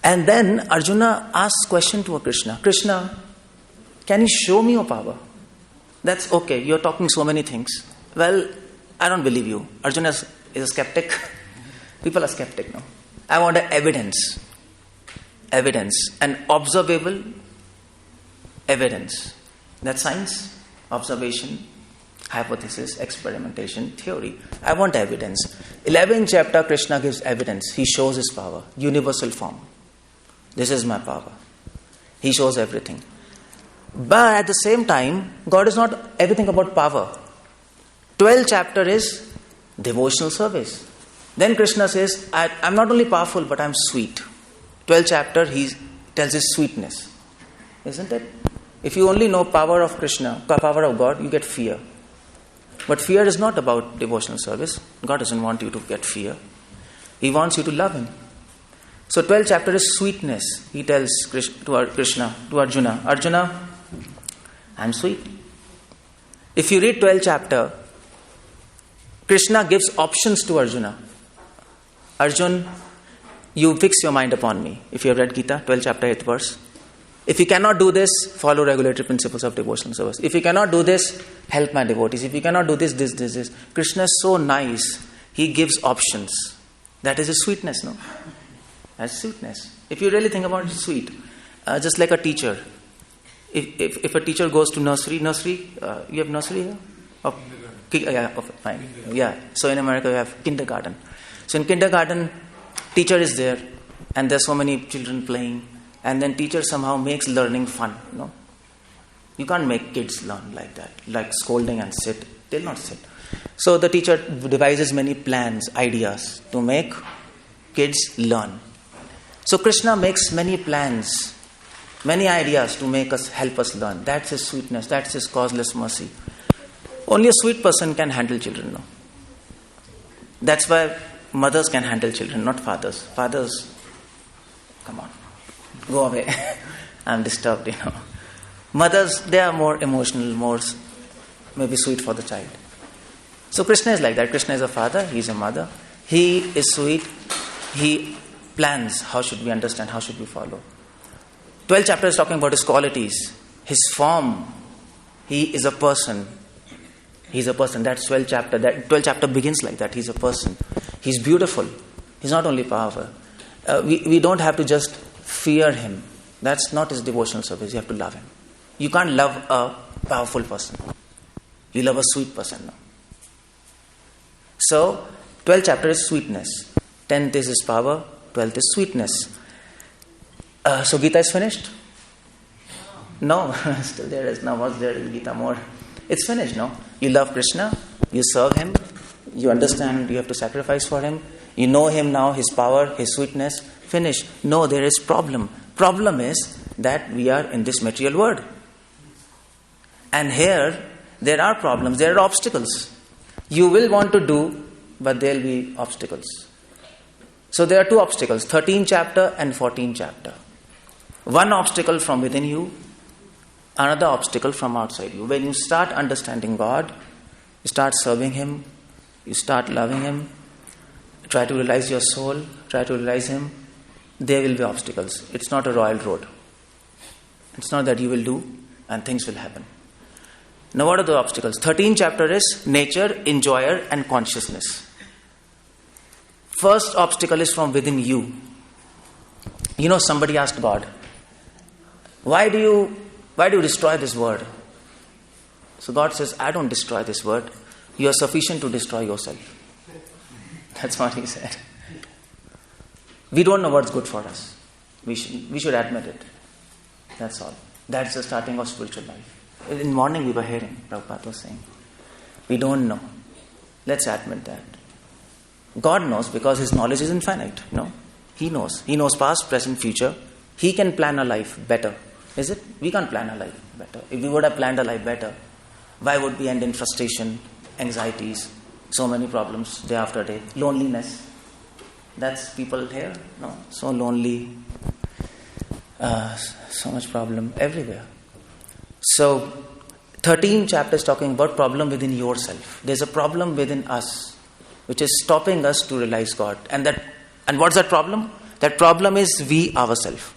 And then Arjuna asks question to Krishna. Krishna, can you show me your power? That's okay. You're talking so many things. Well, I don't believe you. Arjuna is a skeptic. People are skeptic now. I want evidence. Evidence. And observable evidence. That's science. Observation, hypothesis, experimentation, theory. I want evidence. 11th chapter, Krishna gives evidence. He shows his power. Universal form. This is my power. He shows everything. But at the same time, God is not everything about power. 12th chapter is devotional service. Then Krishna says, I'm not only powerful, but I'm sweet. 12th chapter, he tells his sweetness. Isn't it? If you only know power of Krishna, power of God, you get fear. But fear is not about devotional service. God doesn't want you to get fear. He wants you to love Him. So 12th chapter is sweetness. He tells to Arjuna, Arjuna, I'm sweet. If you read 12th chapter, Krishna gives options to Arjuna. Arjun, you fix your mind upon me. If you have read Gita, 12th chapter, 8th verse. If you cannot do this, follow regulatory principles of devotional service. If you cannot do this, help my devotees. If you cannot do this. Krishna is so nice. He gives options. That is his sweetness, no? That's sweetness. If you really think about it, it's sweet. Just like a teacher. If a teacher goes to nursery, you have nursery here? Oh, yeah, okay, fine. Yeah. So in America, we have kindergarten. So in kindergarten, teacher is there, and there's so many children playing. And then teacher somehow makes learning fun. No? You can't make kids learn like that. Like scolding and sit. They'll not sit. So the teacher devises many plans, ideas to make kids learn. So Krishna makes many plans, many ideas to help us learn. That's his sweetness. That's his causeless mercy. Only a sweet person can handle children. No? That's why mothers can handle children, not fathers. Fathers, come on. Go away. I'm disturbed, Mothers, they are more emotional, more maybe sweet for the child. So Krishna is like that. Krishna is a father, he is a mother. He is sweet. He plans how should we understand, how should we follow. 12th chapter is talking about his qualities, his form. He is a person. He's a person. That's 12th chapter. That 12th chapter begins like that. He's a person. He's beautiful. He's not only powerful. We don't have to just fear him. That's not his devotional service. You have to love him. You can't love a powerful person. You love a sweet person. No? So, 12th chapter is sweetness. 10th is his power. 12th is sweetness. So Gita is finished? No, still there is. Now what's there in Gita more? It's finished, no? You love Krishna. You serve him. You understand you have to sacrifice for him. You know him now, his power, his sweetness. Finish. No, there is problem. Problem is that we are in this material world. And here, there are problems, there are obstacles. You will want to do, but there will be obstacles. So there are two obstacles, 13th chapter and 14th chapter. One obstacle from within you, another obstacle from outside you. When you start understanding God, you start serving him, you start loving him, try to realize your soul, try to realize him, there will be obstacles. It's not a royal road. It's not that you will do and things will happen. Now what are the obstacles? 13th chapter is nature, enjoyer and consciousness. First obstacle is from within you. Somebody asked God, why do you destroy this world? So God says, I don't destroy this world. You are sufficient to destroy yourself. That's what he said. We don't know what's good for us. We should admit it. That's all. That's the starting of spiritual life. In the morning we were hearing, Prabhupada was saying, we don't know. Let's admit that. God knows because His knowledge is infinite. No? He knows. He knows past, present, future. He can plan a life better. Is it? We can't plan a life better. If we would have planned a life better, why would we end in frustration, anxieties, so many problems day after day, loneliness? That's people here. No? So lonely. So much problem everywhere. So 13 chapters talking about problem within yourself. There's a problem within us which is stopping us to realize God. And what's that problem? That problem is we ourselves.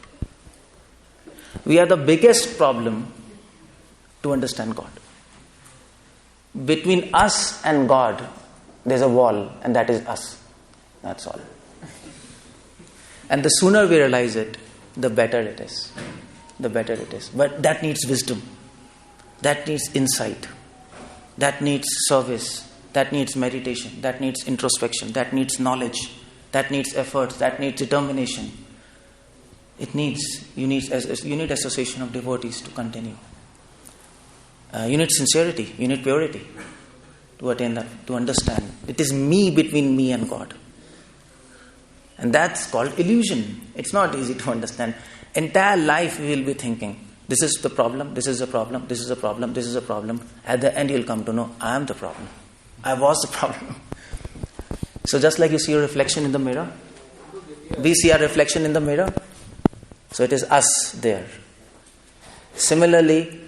We are the biggest problem to understand God. Between us and God, there's a wall, and that is us. That's all. And the sooner we realize it, the better it is. The better it is. But that needs wisdom. That needs insight. That needs service. That needs meditation. That needs introspection. That needs knowledge. That needs effort. That needs determination. You need association of devotees to continue. You need sincerity. You need purity to attain that, to understand. It is me between me and God. And that's called illusion. It's not easy to understand. Entire life we will be thinking, this is the problem, this is a problem, this is a problem, this is a problem. At the end you'll come to know, I am the problem. I was the problem. So just like you see a reflection in the mirror, we see our reflection in the mirror. So it is us there. Similarly,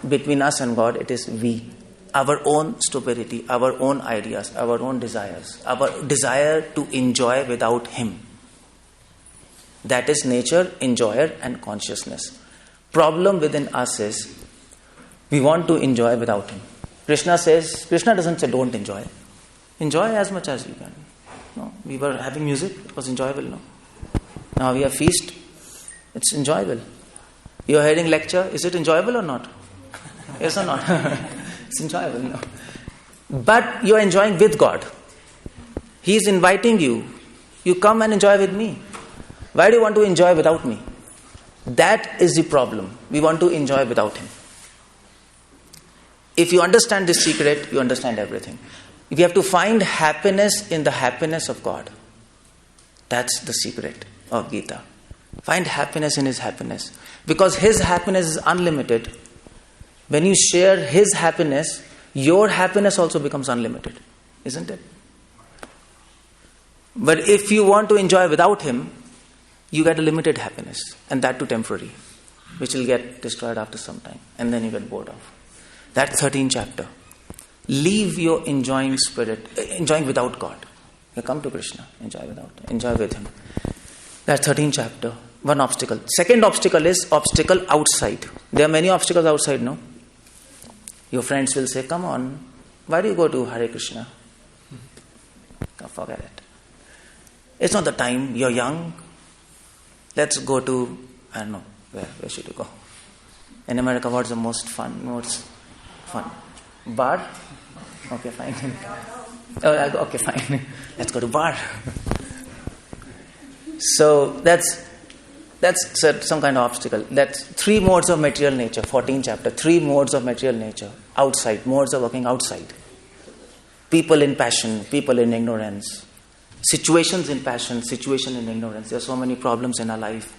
between us and God, it is we. Our own stupidity, our own ideas, our own desires, our desire to enjoy without Him. That is nature, enjoyer and consciousness. Problem within us is we want to enjoy without Him. Krishna doesn't say don't enjoy. Enjoy as much as you can. No, we were having music, it was enjoyable. No. Now we have feast, it's enjoyable. You are hearing lecture, is it enjoyable or not? Yes or not? It's enjoyable, no. But you are enjoying with God. He is inviting you. You come and enjoy with me. Why do you want to enjoy without me? That is the problem. We want to enjoy without Him. If you understand this secret, you understand everything. If you have to find happiness in the happiness of God, that's the secret of Gita. Find happiness in His happiness. Because His happiness is unlimited. When you share His happiness, your happiness also becomes unlimited. Isn't it? But if you want to enjoy without Him, you get a limited happiness. And that too temporary. Which will get destroyed after some time. And then you get bored of. That 13th chapter. Leave your enjoying spirit, enjoying without God. You come to Krishna, enjoy with Him. That 13th chapter. One obstacle. Second obstacle is obstacle outside. There are many obstacles outside, no? Your friends will say, come on, why do you go to Hare Krishna? Forget it. It's not the time, you're young. Let's go to, I don't know, where should you go? In America, what's the most fun? Bar? Okay, fine. Okay, fine. Let's go to bar. So that's some kind of obstacle. That's 3 modes of material nature, 14th chapter. 3 modes of material nature. Outside, modes of working outside. People in passion, people in ignorance. Situations in passion, situation in ignorance. There are so many problems in our life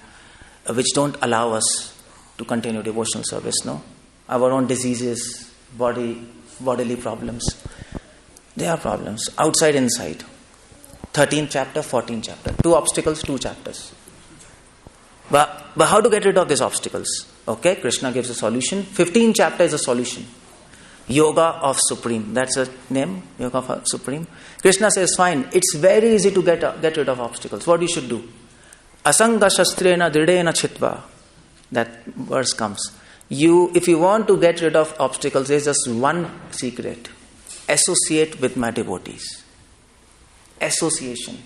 which don't allow us to continue devotional service, no? Our own diseases, bodily problems. There are problems. Outside, inside. 13th chapter, 14th chapter. 2 obstacles, 2 chapters. But how to get rid of these obstacles? Okay, Krishna gives a solution. 15th chapter is a solution. Yoga of Supreme. That's a name, Yoga of Supreme. Krishna says, fine, it's very easy to get rid of obstacles. What you should do? Asanga shastrena dridena chitva. That verse comes. If you want to get rid of obstacles, there's just one secret. Associate with my devotees. Association.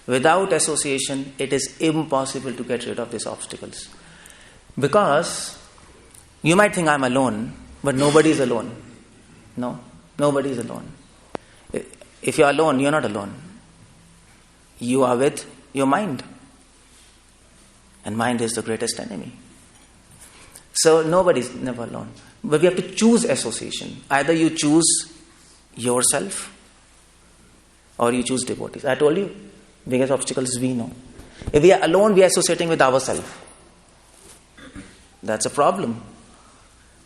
Without association, it is impossible to get rid of these obstacles. Because you might think I'm alone, but nobody is alone. No, nobody is alone. If you're alone, you're not alone. You are with your mind. And mind is the greatest enemy. So nobody's never alone. But we have to choose association. Either you choose yourself or you choose devotees. I told you, biggest obstacles we know. If we are alone, we are associating with ourselves. That's a problem.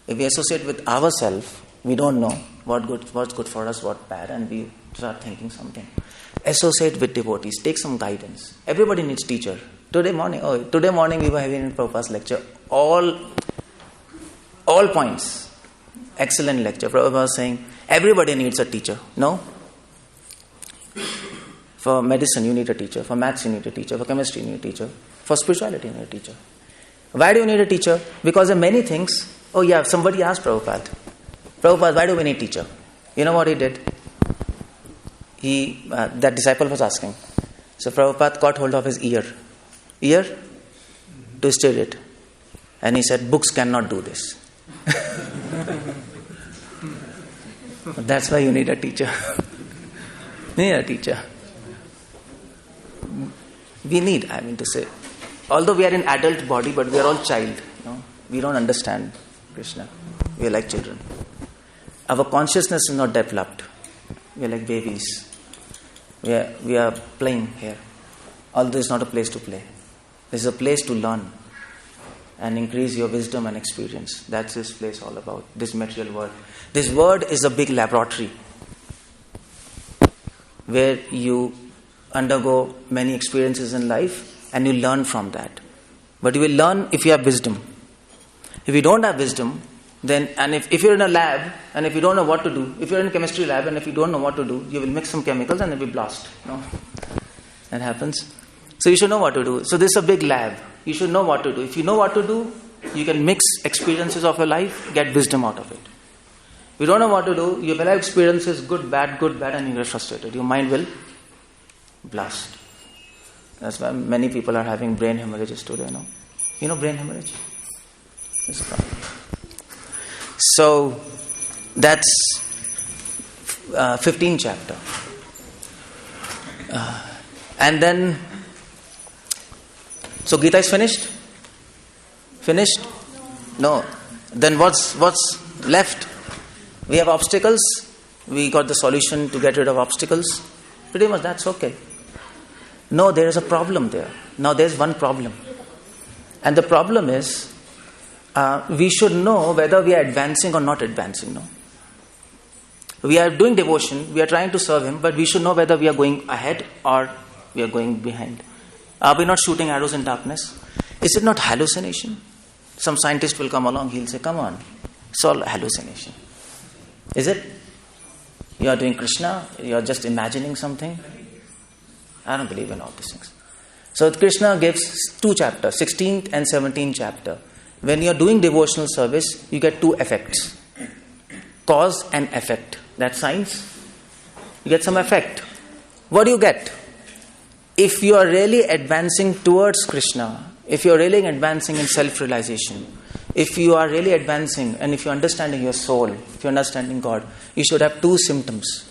If we associate with ourselves, we don't know what's good for us, what's bad, and we start thinking something. Associate with devotees. Take some guidance. Everybody needs teacher. Today morning we were having a Prabhupada's lecture. All points. Excellent lecture. Prabhupada was saying, everybody needs a teacher. No? For medicine, you need a teacher. For maths, you need a teacher. For chemistry, you need a teacher. For spirituality, you need a teacher. Why do you need a teacher? Because there are many things. Oh yeah, somebody asked Prabhupada, why do we need a teacher? You know what he did? That disciple was asking. So Prabhupada caught hold of his ear. Ear? Twisted it. And he said, books cannot do this. That's why you need a teacher. You need a teacher. We need, to say, although we are in adult body, but we are all child. We don't understand Krishna. We are like children. Our consciousness is not developed. We are like babies. We are playing here. Although it's not a place to play. This is a place to learn and increase your wisdom and experience. That's this place all about, this material world. This world is a big laboratory where you undergo many experiences in life and you learn from that. But you will learn if you have wisdom. If you don't have wisdom, then, and if you're in a lab and if you don't know what to do, if you're in a chemistry lab and if you don't know what to do, you will mix some chemicals and it will blast. That happens. So you should know what to do. So this is a big lab. You should know what to do. If you know what to do, you can mix experiences of your life, get wisdom out of it. If you don't know what to do, you will have experiences, good, bad, and you get frustrated. Your mind will blast. That's why many people are having brain hemorrhages today. You know brain hemorrhage? It's a problem. So that's 15th chapter. And then, so Gita is finished? Finished? No. Then what's left? We have obstacles. We got the solution to get rid of obstacles. Pretty much that's okay. No, there is a problem there. Now there's one problem. And the problem is, we should know whether we are advancing or not advancing. No? We are doing devotion, we are trying to serve Him, but we should know whether we are going ahead or we are going behind. Are we not shooting arrows in darkness? Is it not hallucination? Some scientist will come along, he'll say, come on, it's all hallucination. Is it? You are doing Krishna, you are just imagining something. I don't believe in all these things. So Krishna gives 2 chapters, 16th and 17th chapter. When you are doing devotional service, you get 2 effects. Cause and effect. That's science. You get some effect. What do you get? If you are really advancing towards Krishna, if you are really advancing in self-realization, if you are really advancing and if you are understanding your soul, if you are understanding God, you should have 2 symptoms.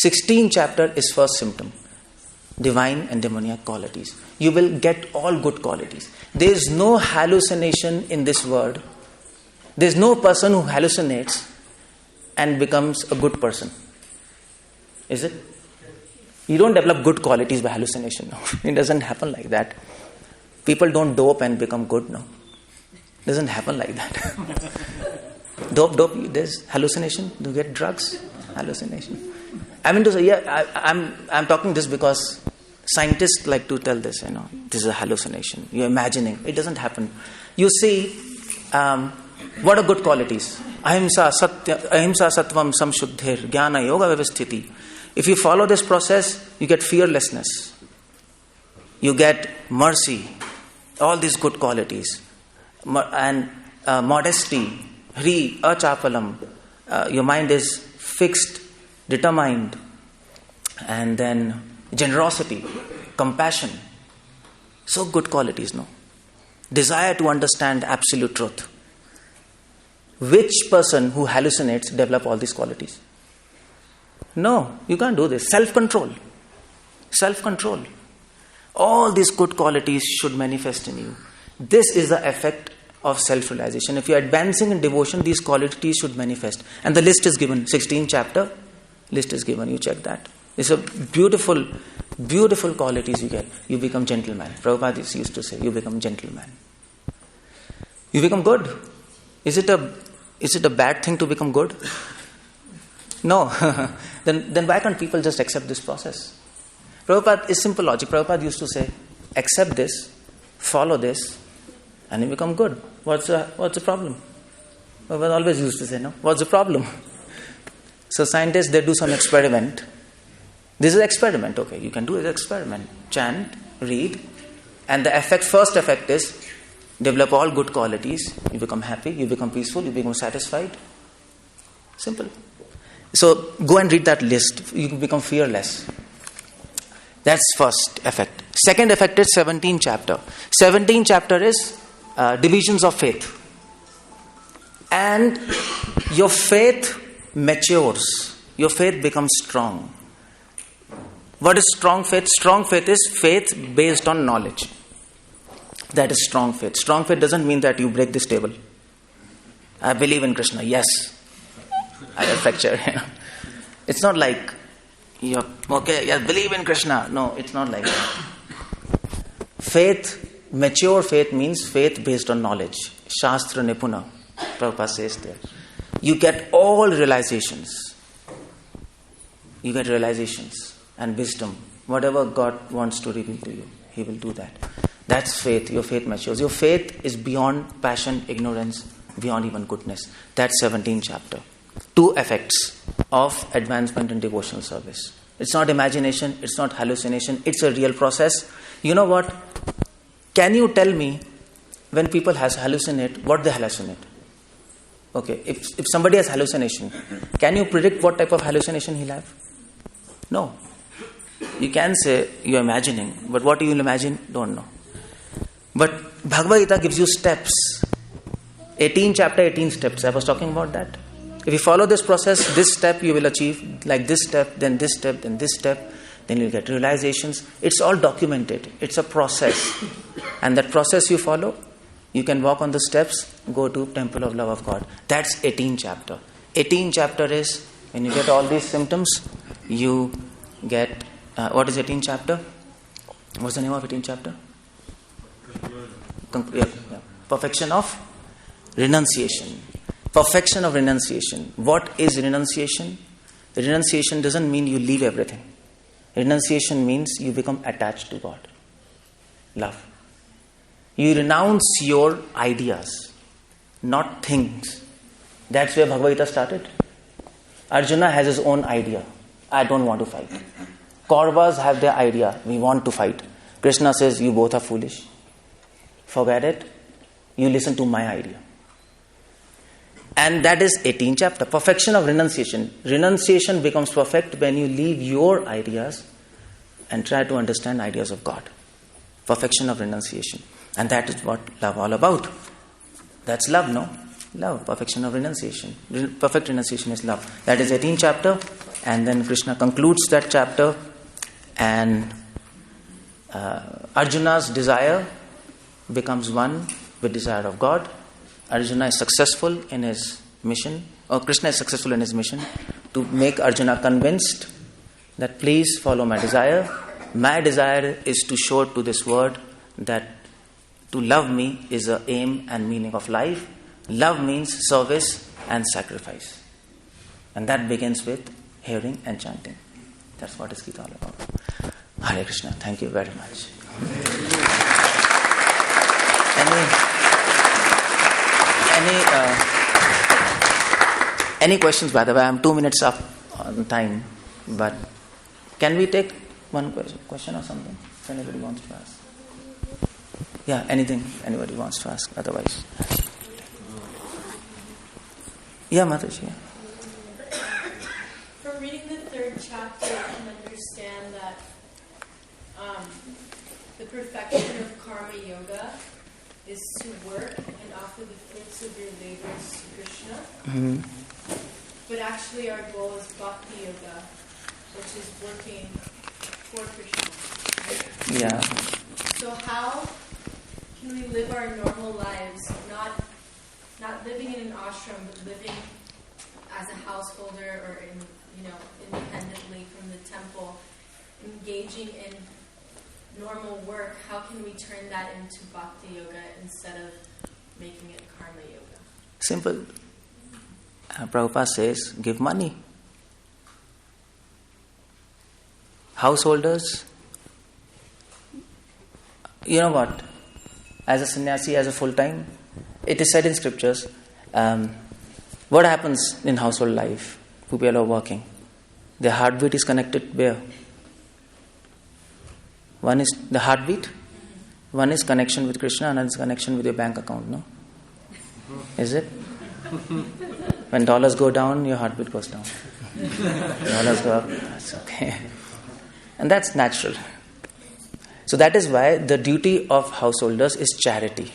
16th chapter is first symptom. Divine and demoniac qualities. You will get all good qualities. There is no hallucination in this world. There is no person who hallucinates and becomes a good person. Is it? You don't develop good qualities by hallucination. No. It doesn't happen like that. People don't dope and become good. No. It doesn't happen like that. Dope, there's hallucination. You get drugs, hallucination. To say, I'm talking this because scientists like to tell this, this is a hallucination. You're imagining. It doesn't happen. You see, what are good qualities? Ahimsa sattvam samshuddhir jnana yoga vyavasthiti. If you follow this process, you get fearlessness. You get mercy. All these good qualities. And modesty, hri, achapalam. Your mind is fixed, determined, and then generosity, compassion. So good qualities, no? Desire to understand absolute truth. Which person who hallucinates develop all these qualities? No, you can't do this. Self-control. Self-control. All these good qualities should manifest in you. This is the effect of self-realization. If you are advancing in devotion, these qualities should manifest. And the list is given, 16th chapter, list is given, you check that. It's a beautiful, beautiful qualities you get. You become gentleman. Prabhupada used to say, you become gentleman. You become good. Is it a bad thing to become good? No. Then why can't people just accept this process? Prabhupada is simple logic. Prabhupada used to say, accept this, follow this, and you become good. What's the problem? Prabhupada always used to say, no, what's the problem? So scientists, they do some experiment. This is an experiment, okay, you can do an experiment. Chant, read, and the first effect is, develop all good qualities, you become happy, you become peaceful, you become satisfied. Simple. So go and read that list, you become fearless. That's first effect. Second effect is 17th chapter. 17th chapter is divisions of faith. And your faith matures. Your faith becomes strong. What is strong faith? Strong faith is faith based on knowledge. That is strong faith. Strong faith doesn't mean that you break this table. I believe in Krishna. Yes. I have fracture. It's not like, believe in Krishna. No, it's not like that. Faith, mature faith means faith based on knowledge. Shastra Nipuna, Prabhupada says there. You get all realizations. You get realizations and wisdom. Whatever God wants to reveal to you, He will do that. That's faith. Your faith matures. Your faith is beyond passion, ignorance, beyond even goodness. That's 17th chapter. 2 effects of advancement in devotional service. It's not imagination, it's not hallucination, it's a real process. You know what? Can you tell me when people hallucinate, what they hallucinate? Okay, if somebody has hallucination, can you predict what type of hallucination he'll have? No. You can say you're imagining, but what you will imagine, don't know. But Bhagavad Gita gives you steps. 18 chapter, 18 steps. I was talking about that. If you follow this process, this step you will achieve, like this step, then this step, then this step, then you'll get realizations. It's all documented. It's a process. And that process you follow, you can walk on the steps, go to Temple of Love of God. That's 18th chapter. 18th chapter is, when you get all these symptoms, you get, what is 18th chapter? What's the name of 18th chapter? Perfection of renunciation. Perfection of renunciation. What is renunciation? Renunciation doesn't mean you leave everything. Renunciation means you become attached to God. Love. You renounce your ideas, not things. That's where Bhagavad Gita started. Arjuna has his own idea. I don't want to fight. Kauravas have their idea. We want to fight. Krishna says, you both are foolish. Forget it. You listen to my idea. And that is 18th chapter. Perfection of renunciation. Renunciation becomes perfect when you leave your ideas and try to understand ideas of God. Perfection of renunciation. And that is what love all about. That's love, no? Love. Perfection of renunciation. Perfect renunciation is love. That is 18th chapter. And then Krishna concludes that chapter. And Arjuna's desire becomes one with desire of God. Arjuna is successful in his mission, or Krishna is successful in his mission to make Arjuna convinced that please follow my desire. My desire is to show to this world that to love me is the aim and meaning of life. Love means service and sacrifice. And that begins with hearing and chanting. That's what is Gita all about. Hare Krishna. Thank you very much. Any questions, by the way? I'm 2 minutes up on time, but can we take one question or something? If anybody wants to ask. Yeah, anything anybody wants to ask, otherwise. Yeah, Mataji. From reading the 3rd chapter, you can understand that the perfection of karma yoga is to work and offer the fruits of your labors to Krishna. Mm-hmm. But actually our goal is Bhakti yoga, which is working for Krishna. Yeah. So how can we live our normal lives, not living in an ashram, but living as a householder or independently from the temple, engaging in normal work? How can we turn that into bhakti yoga instead of making it karma yoga? Simple. Prabhupada says, give money. Householders, you know what? As a sannyasi, as a full-time, it is said in scriptures, what happens in household life? People are working. Their heartbeat is connected where? One is the heartbeat, one is connection with Krishna, and another is connection with your bank account, no? Is it? When dollars go down, your heartbeat goes down. Dollars go up, that's okay. And that's natural. So that is why the duty of householders is charity.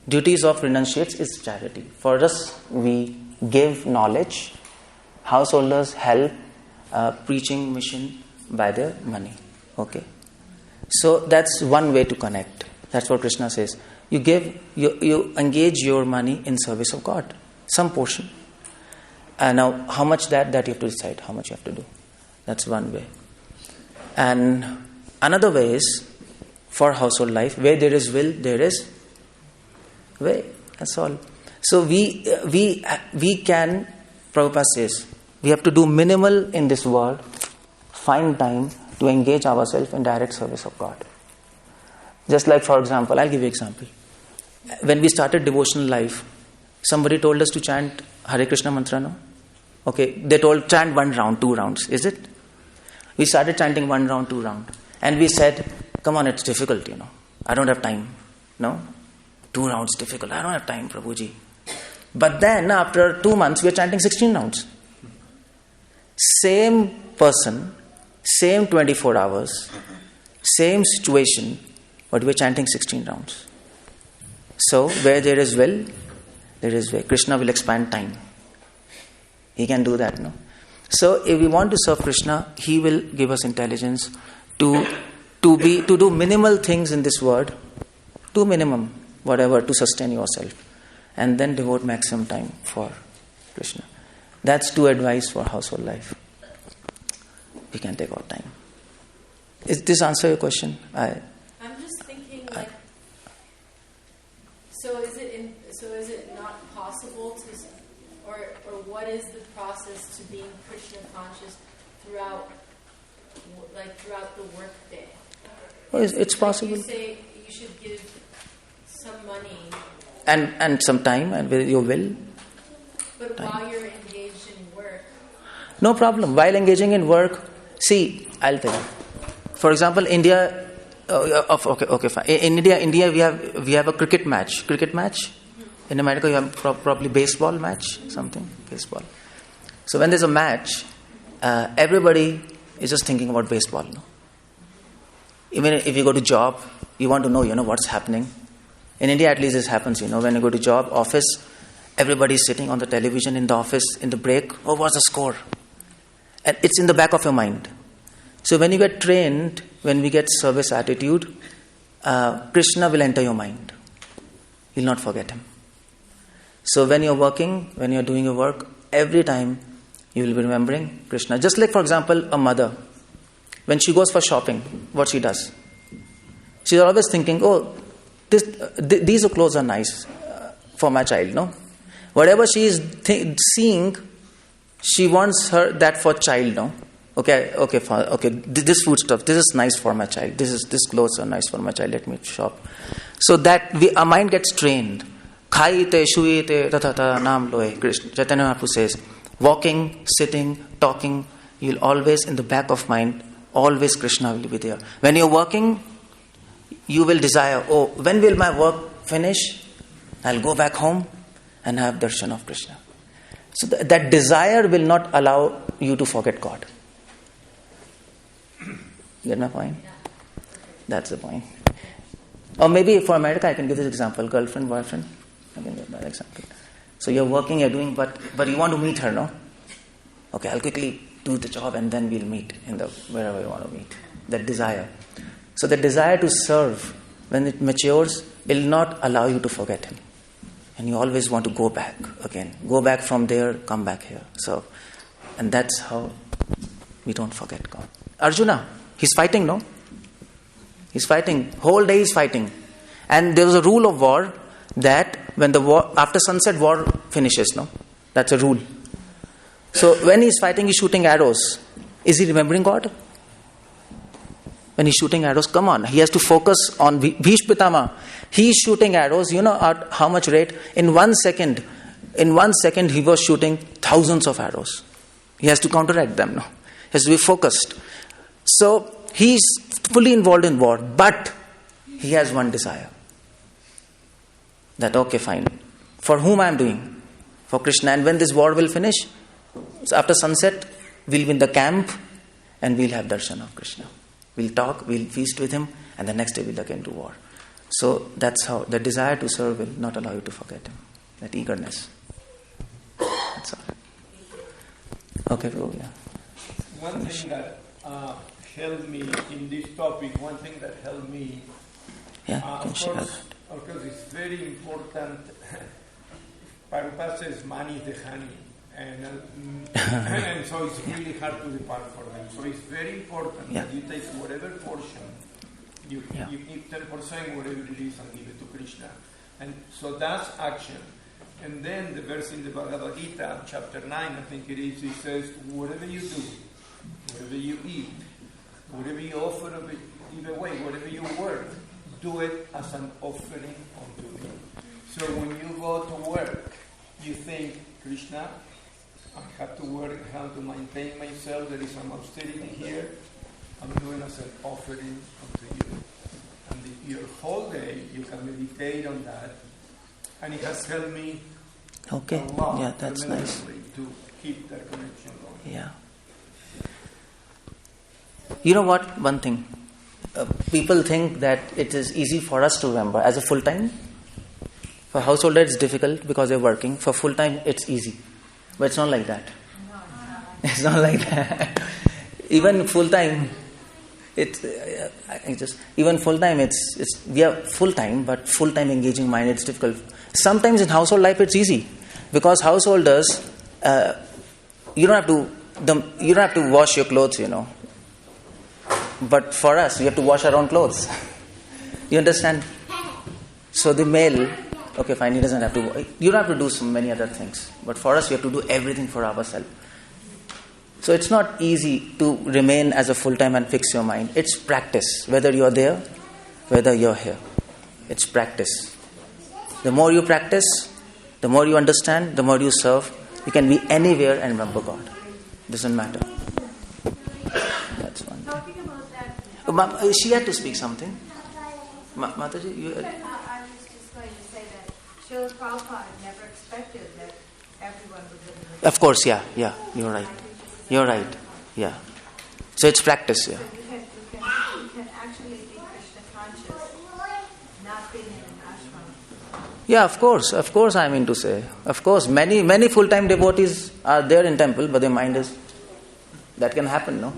Duties of renunciates is charity. For us, we give knowledge. Householders help preaching mission by their money. Okay. So that's one way to connect. That's what Krishna says. You engage your money in service of God. Some portion. Now, how much that you have to decide, how much you have to do. That's one way. And another way is, for household life, where there is will, there is way. That's all. So we can, Prabhupada says, we have to do minimal in this world, find time to engage ourselves in direct service of God. Just like, for example, I'll give you an example. When we started devotional life, somebody told us to chant Hare Krishna mantra, no? Okay, they told chant 1 round, 2 rounds, is it? We started chanting 1 round, 2 round. And we said, come on, it's difficult, I don't have time. No? 2 rounds difficult. I don't have time, Prabhuji. But then, after 2 months, we are chanting 16 rounds. Same person, same 24 hours, same situation, but we are chanting 16 rounds. So, where there is will, there is way. Krishna will expand time. He can do that, no? So, if we want to serve Krishna, He will give us intelligence to do minimal things in this world. Do minimum, whatever, to sustain yourself. And then devote maximum time for Krishna. That's 2 advice for household life. We can take our time. Is this answer your question? I'm just thinking, so is it not possible to, or what is the process to being Krishna conscious throughout the work day? Oh, it's possible. You say you should give some money and some time and with your will. But time. While you're engaged in work, no problem. While engaging in work, see, I'll tell you. For example, India. Okay, fine. In India, we have a cricket match. In America, you have probably baseball match, something baseball. So when there's a match, everybody is just thinking about baseball. No? Even if you go to job, you want to know, what's happening. In India, at least this happens. When you go to job, office, everybody is sitting on the television in the office in the break. Oh, what's the score? And it's in the back of your mind. So when you get trained, when we get service attitude, Krishna will enter your mind. You'll not forget Him. So when you're working, when you're doing your work, every time you will be remembering Krishna. Just like, for example, a mother. When she goes for shopping, what she does? She's always thinking, oh, these clothes are nice for my child, no? Whatever she is seeing, she wants that for child, no? Okay, this food stuff, this is nice for my child. This clothes are nice for my child, let me shop. So that our mind gets trained. Khaite, shuite, tatata, nam loe. Chaitanya Mahaprabhu says, walking, sitting, talking, you'll always, in the back of mind, always Krishna will be there. When you're working, you will desire, oh, when will my work finish? I'll go back home and have darshan of Krishna. So that desire will not allow you to forget God. Get my point? That's the point. Or maybe for America, I can give this example. Girlfriend, boyfriend. I can give that example. So you're working, you're doing, but you want to meet her, no? Okay, I'll quickly do the job and then we'll meet in wherever you want to meet. That desire. So the desire to serve, when it matures, will not allow you to forget him. And you always want to go back again. Go back from there, come back here. So, and that's how we don't forget God. Arjuna, he's fighting, no? He's fighting. Whole day he's fighting. And there was a rule of war that when the war, after sunset, war finishes, no? That's a rule. So when he's fighting, he's shooting arrows. Is he remembering God? When he's shooting arrows, come on. He has to focus on Bhishma Pitama. He's shooting arrows. You know at how much rate? In 1 second, he was shooting thousands of arrows. He has to counteract them, no? He has to be focused. So he's fully involved in war, but he has one desire. That, okay, fine. For whom I am doing? For Krishna. And when this war will finish, so after sunset, we'll be in the camp and we'll have darshan of Krishna. We'll talk, we'll feast with him, and the next day we'll again do war. So that's how the desire to serve will not allow you to forget him. That eagerness. That's all. Okay, bro, yeah. One thing that helped me in this topic, of course, it's very important. Prabhupada says money is the honey, and so it's really hard to depart for them. So it's very important that you take whatever portion, you give 10%, whatever it is, and give it to Krishna. And so that's action. And then the verse in the Bhagavad Gita, chapter 9, I think it is, it says, whatever you do, whatever you eat, whatever you offer, give away, whatever you work, do it as an offering unto me. So when you go to work, you think, Krishna, I have to work, I have to maintain myself, there is some austerity here, I'm doing as an offering unto you. And your whole day, you can meditate on that, and it has helped me a lot, yeah, that's nice. To keep that connection going. Yeah. You know what? One thing. People think that it is easy for us to remember. As a full-time, for householder it's difficult because they're working. For full-time, it's easy. But it's not like that. It's not like that. Even full-time, we are full-time, but full-time engaging mind, it's difficult. Sometimes in household life, it's easy. Because householders, you don't have to wash your clothes, you know. But for us, we have to wash our own clothes. You understand? So the male, okay, fine, he doesn't have to. You don't have to do so many other things. But for us, we have to do everything for ourselves. So it's not easy to remain as a full-time and fix your mind. It's practice. Whether you're there, whether you're here. It's practice. The more you practice, the more you understand, the more you serve. You can be anywhere and remember God. Doesn't matter. That's one thing. She had to speak something. Mataji, you... I was just going to say that Srila Prabhupada never expected that everyone would live in the... Of course, yeah, you're right. You're right, yeah. So it's practice, yeah. So you can actually be Krishna conscious, not being in an ashram. Yeah, of course I mean to say. Of course, many full-time devotees are there in temple, but their mind is... That can happen, no?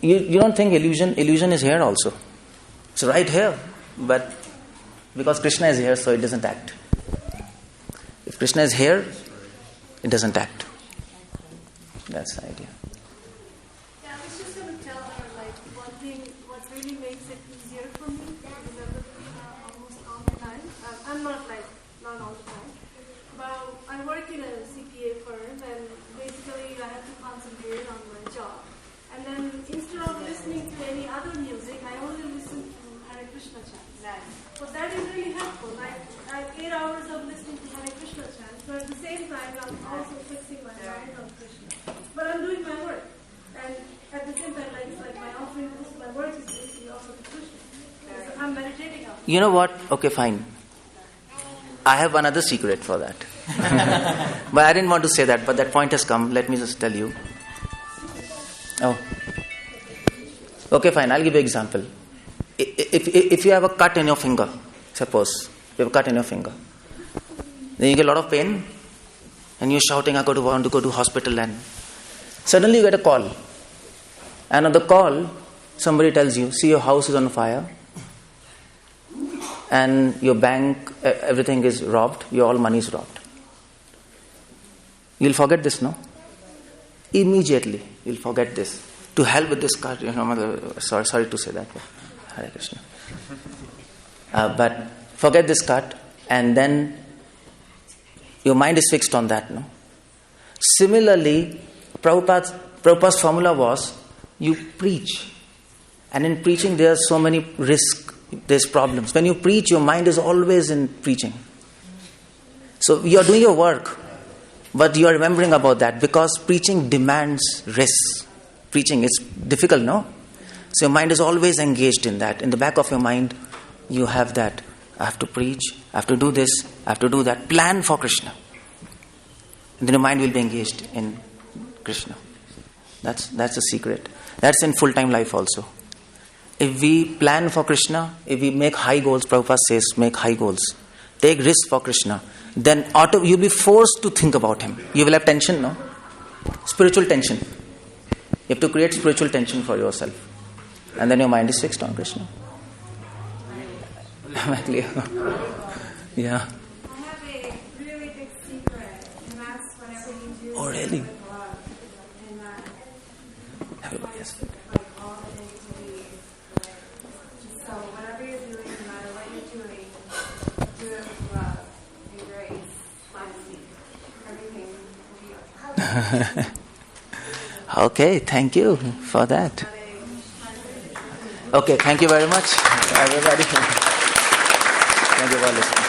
You don't think illusion is here also. It's right here, but because Krishna is here, so it doesn't act. If Krishna is here, it doesn't act. That's the idea. Yeah, I was just going to tell her, like, one thing, what really makes it easier for me to remember almost all the time. I'm not all the time. But I work in a CPA firm, and basically I have to concentrate on my job. And then instead of listening to any other music, I only listen to Hare Krishna chants. Nice. So that is really helpful. I have 8 hours of listening to Hare Krishna chants, but at the same time, I'm also fixing my mind on Krishna. But I'm doing my work. And at the same time, it's like my offering to my work is basically also to Krishna. So I'm meditating on. You know what? Okay, fine. I have another secret for that. But I didn't want to say that, but that point has come. Let me just tell you. Oh. Okay, fine. I'll give you an example. If you have a cut in your finger, suppose you have a cut in your finger, then you get a lot of pain, and you're shouting, I want to go to hospital, and Suddenly you get a call. And on the call, somebody tells you, see, your house is on fire. And your bank, everything is robbed. Your all money is robbed. You'll forget this, no? Immediately, you'll forget this. To hell with this card. Sorry to say that. Hare Krishna. But forget this card, and then your mind is fixed on that, no? Similarly, Prabhupada's formula was, you preach. And in preaching, there are so many risks, there's problems. When you preach, your mind is always in preaching. So you are doing your work, but you are remembering about that, because preaching demands risks. Preaching is difficult, no? So your mind is always engaged in that. In the back of your mind, you have that. I have to preach, I have to do this, I have to do that. Plan for Krishna. And then your mind will be engaged in Krishna. That's the secret. That's in full-time life also. If we plan for Krishna, if we make high goals, Prabhupada says, make high goals. Take risks for Krishna. Then you'll be forced to think about Him. You will have tension, no? Spiritual tension. You have to create spiritual tension for yourself. And then your mind is fixed on Krishna. Am I clear? Yeah. I have a really big secret, and that's whatever you do. Oh, really? With love. And Everybody has. like all the things to be. So whatever you're doing, no matter what you're doing, do it with love and grace. Everything will be okay. Okay, thank you for that. Okay, thank you very much, everybody. Thank you for listening.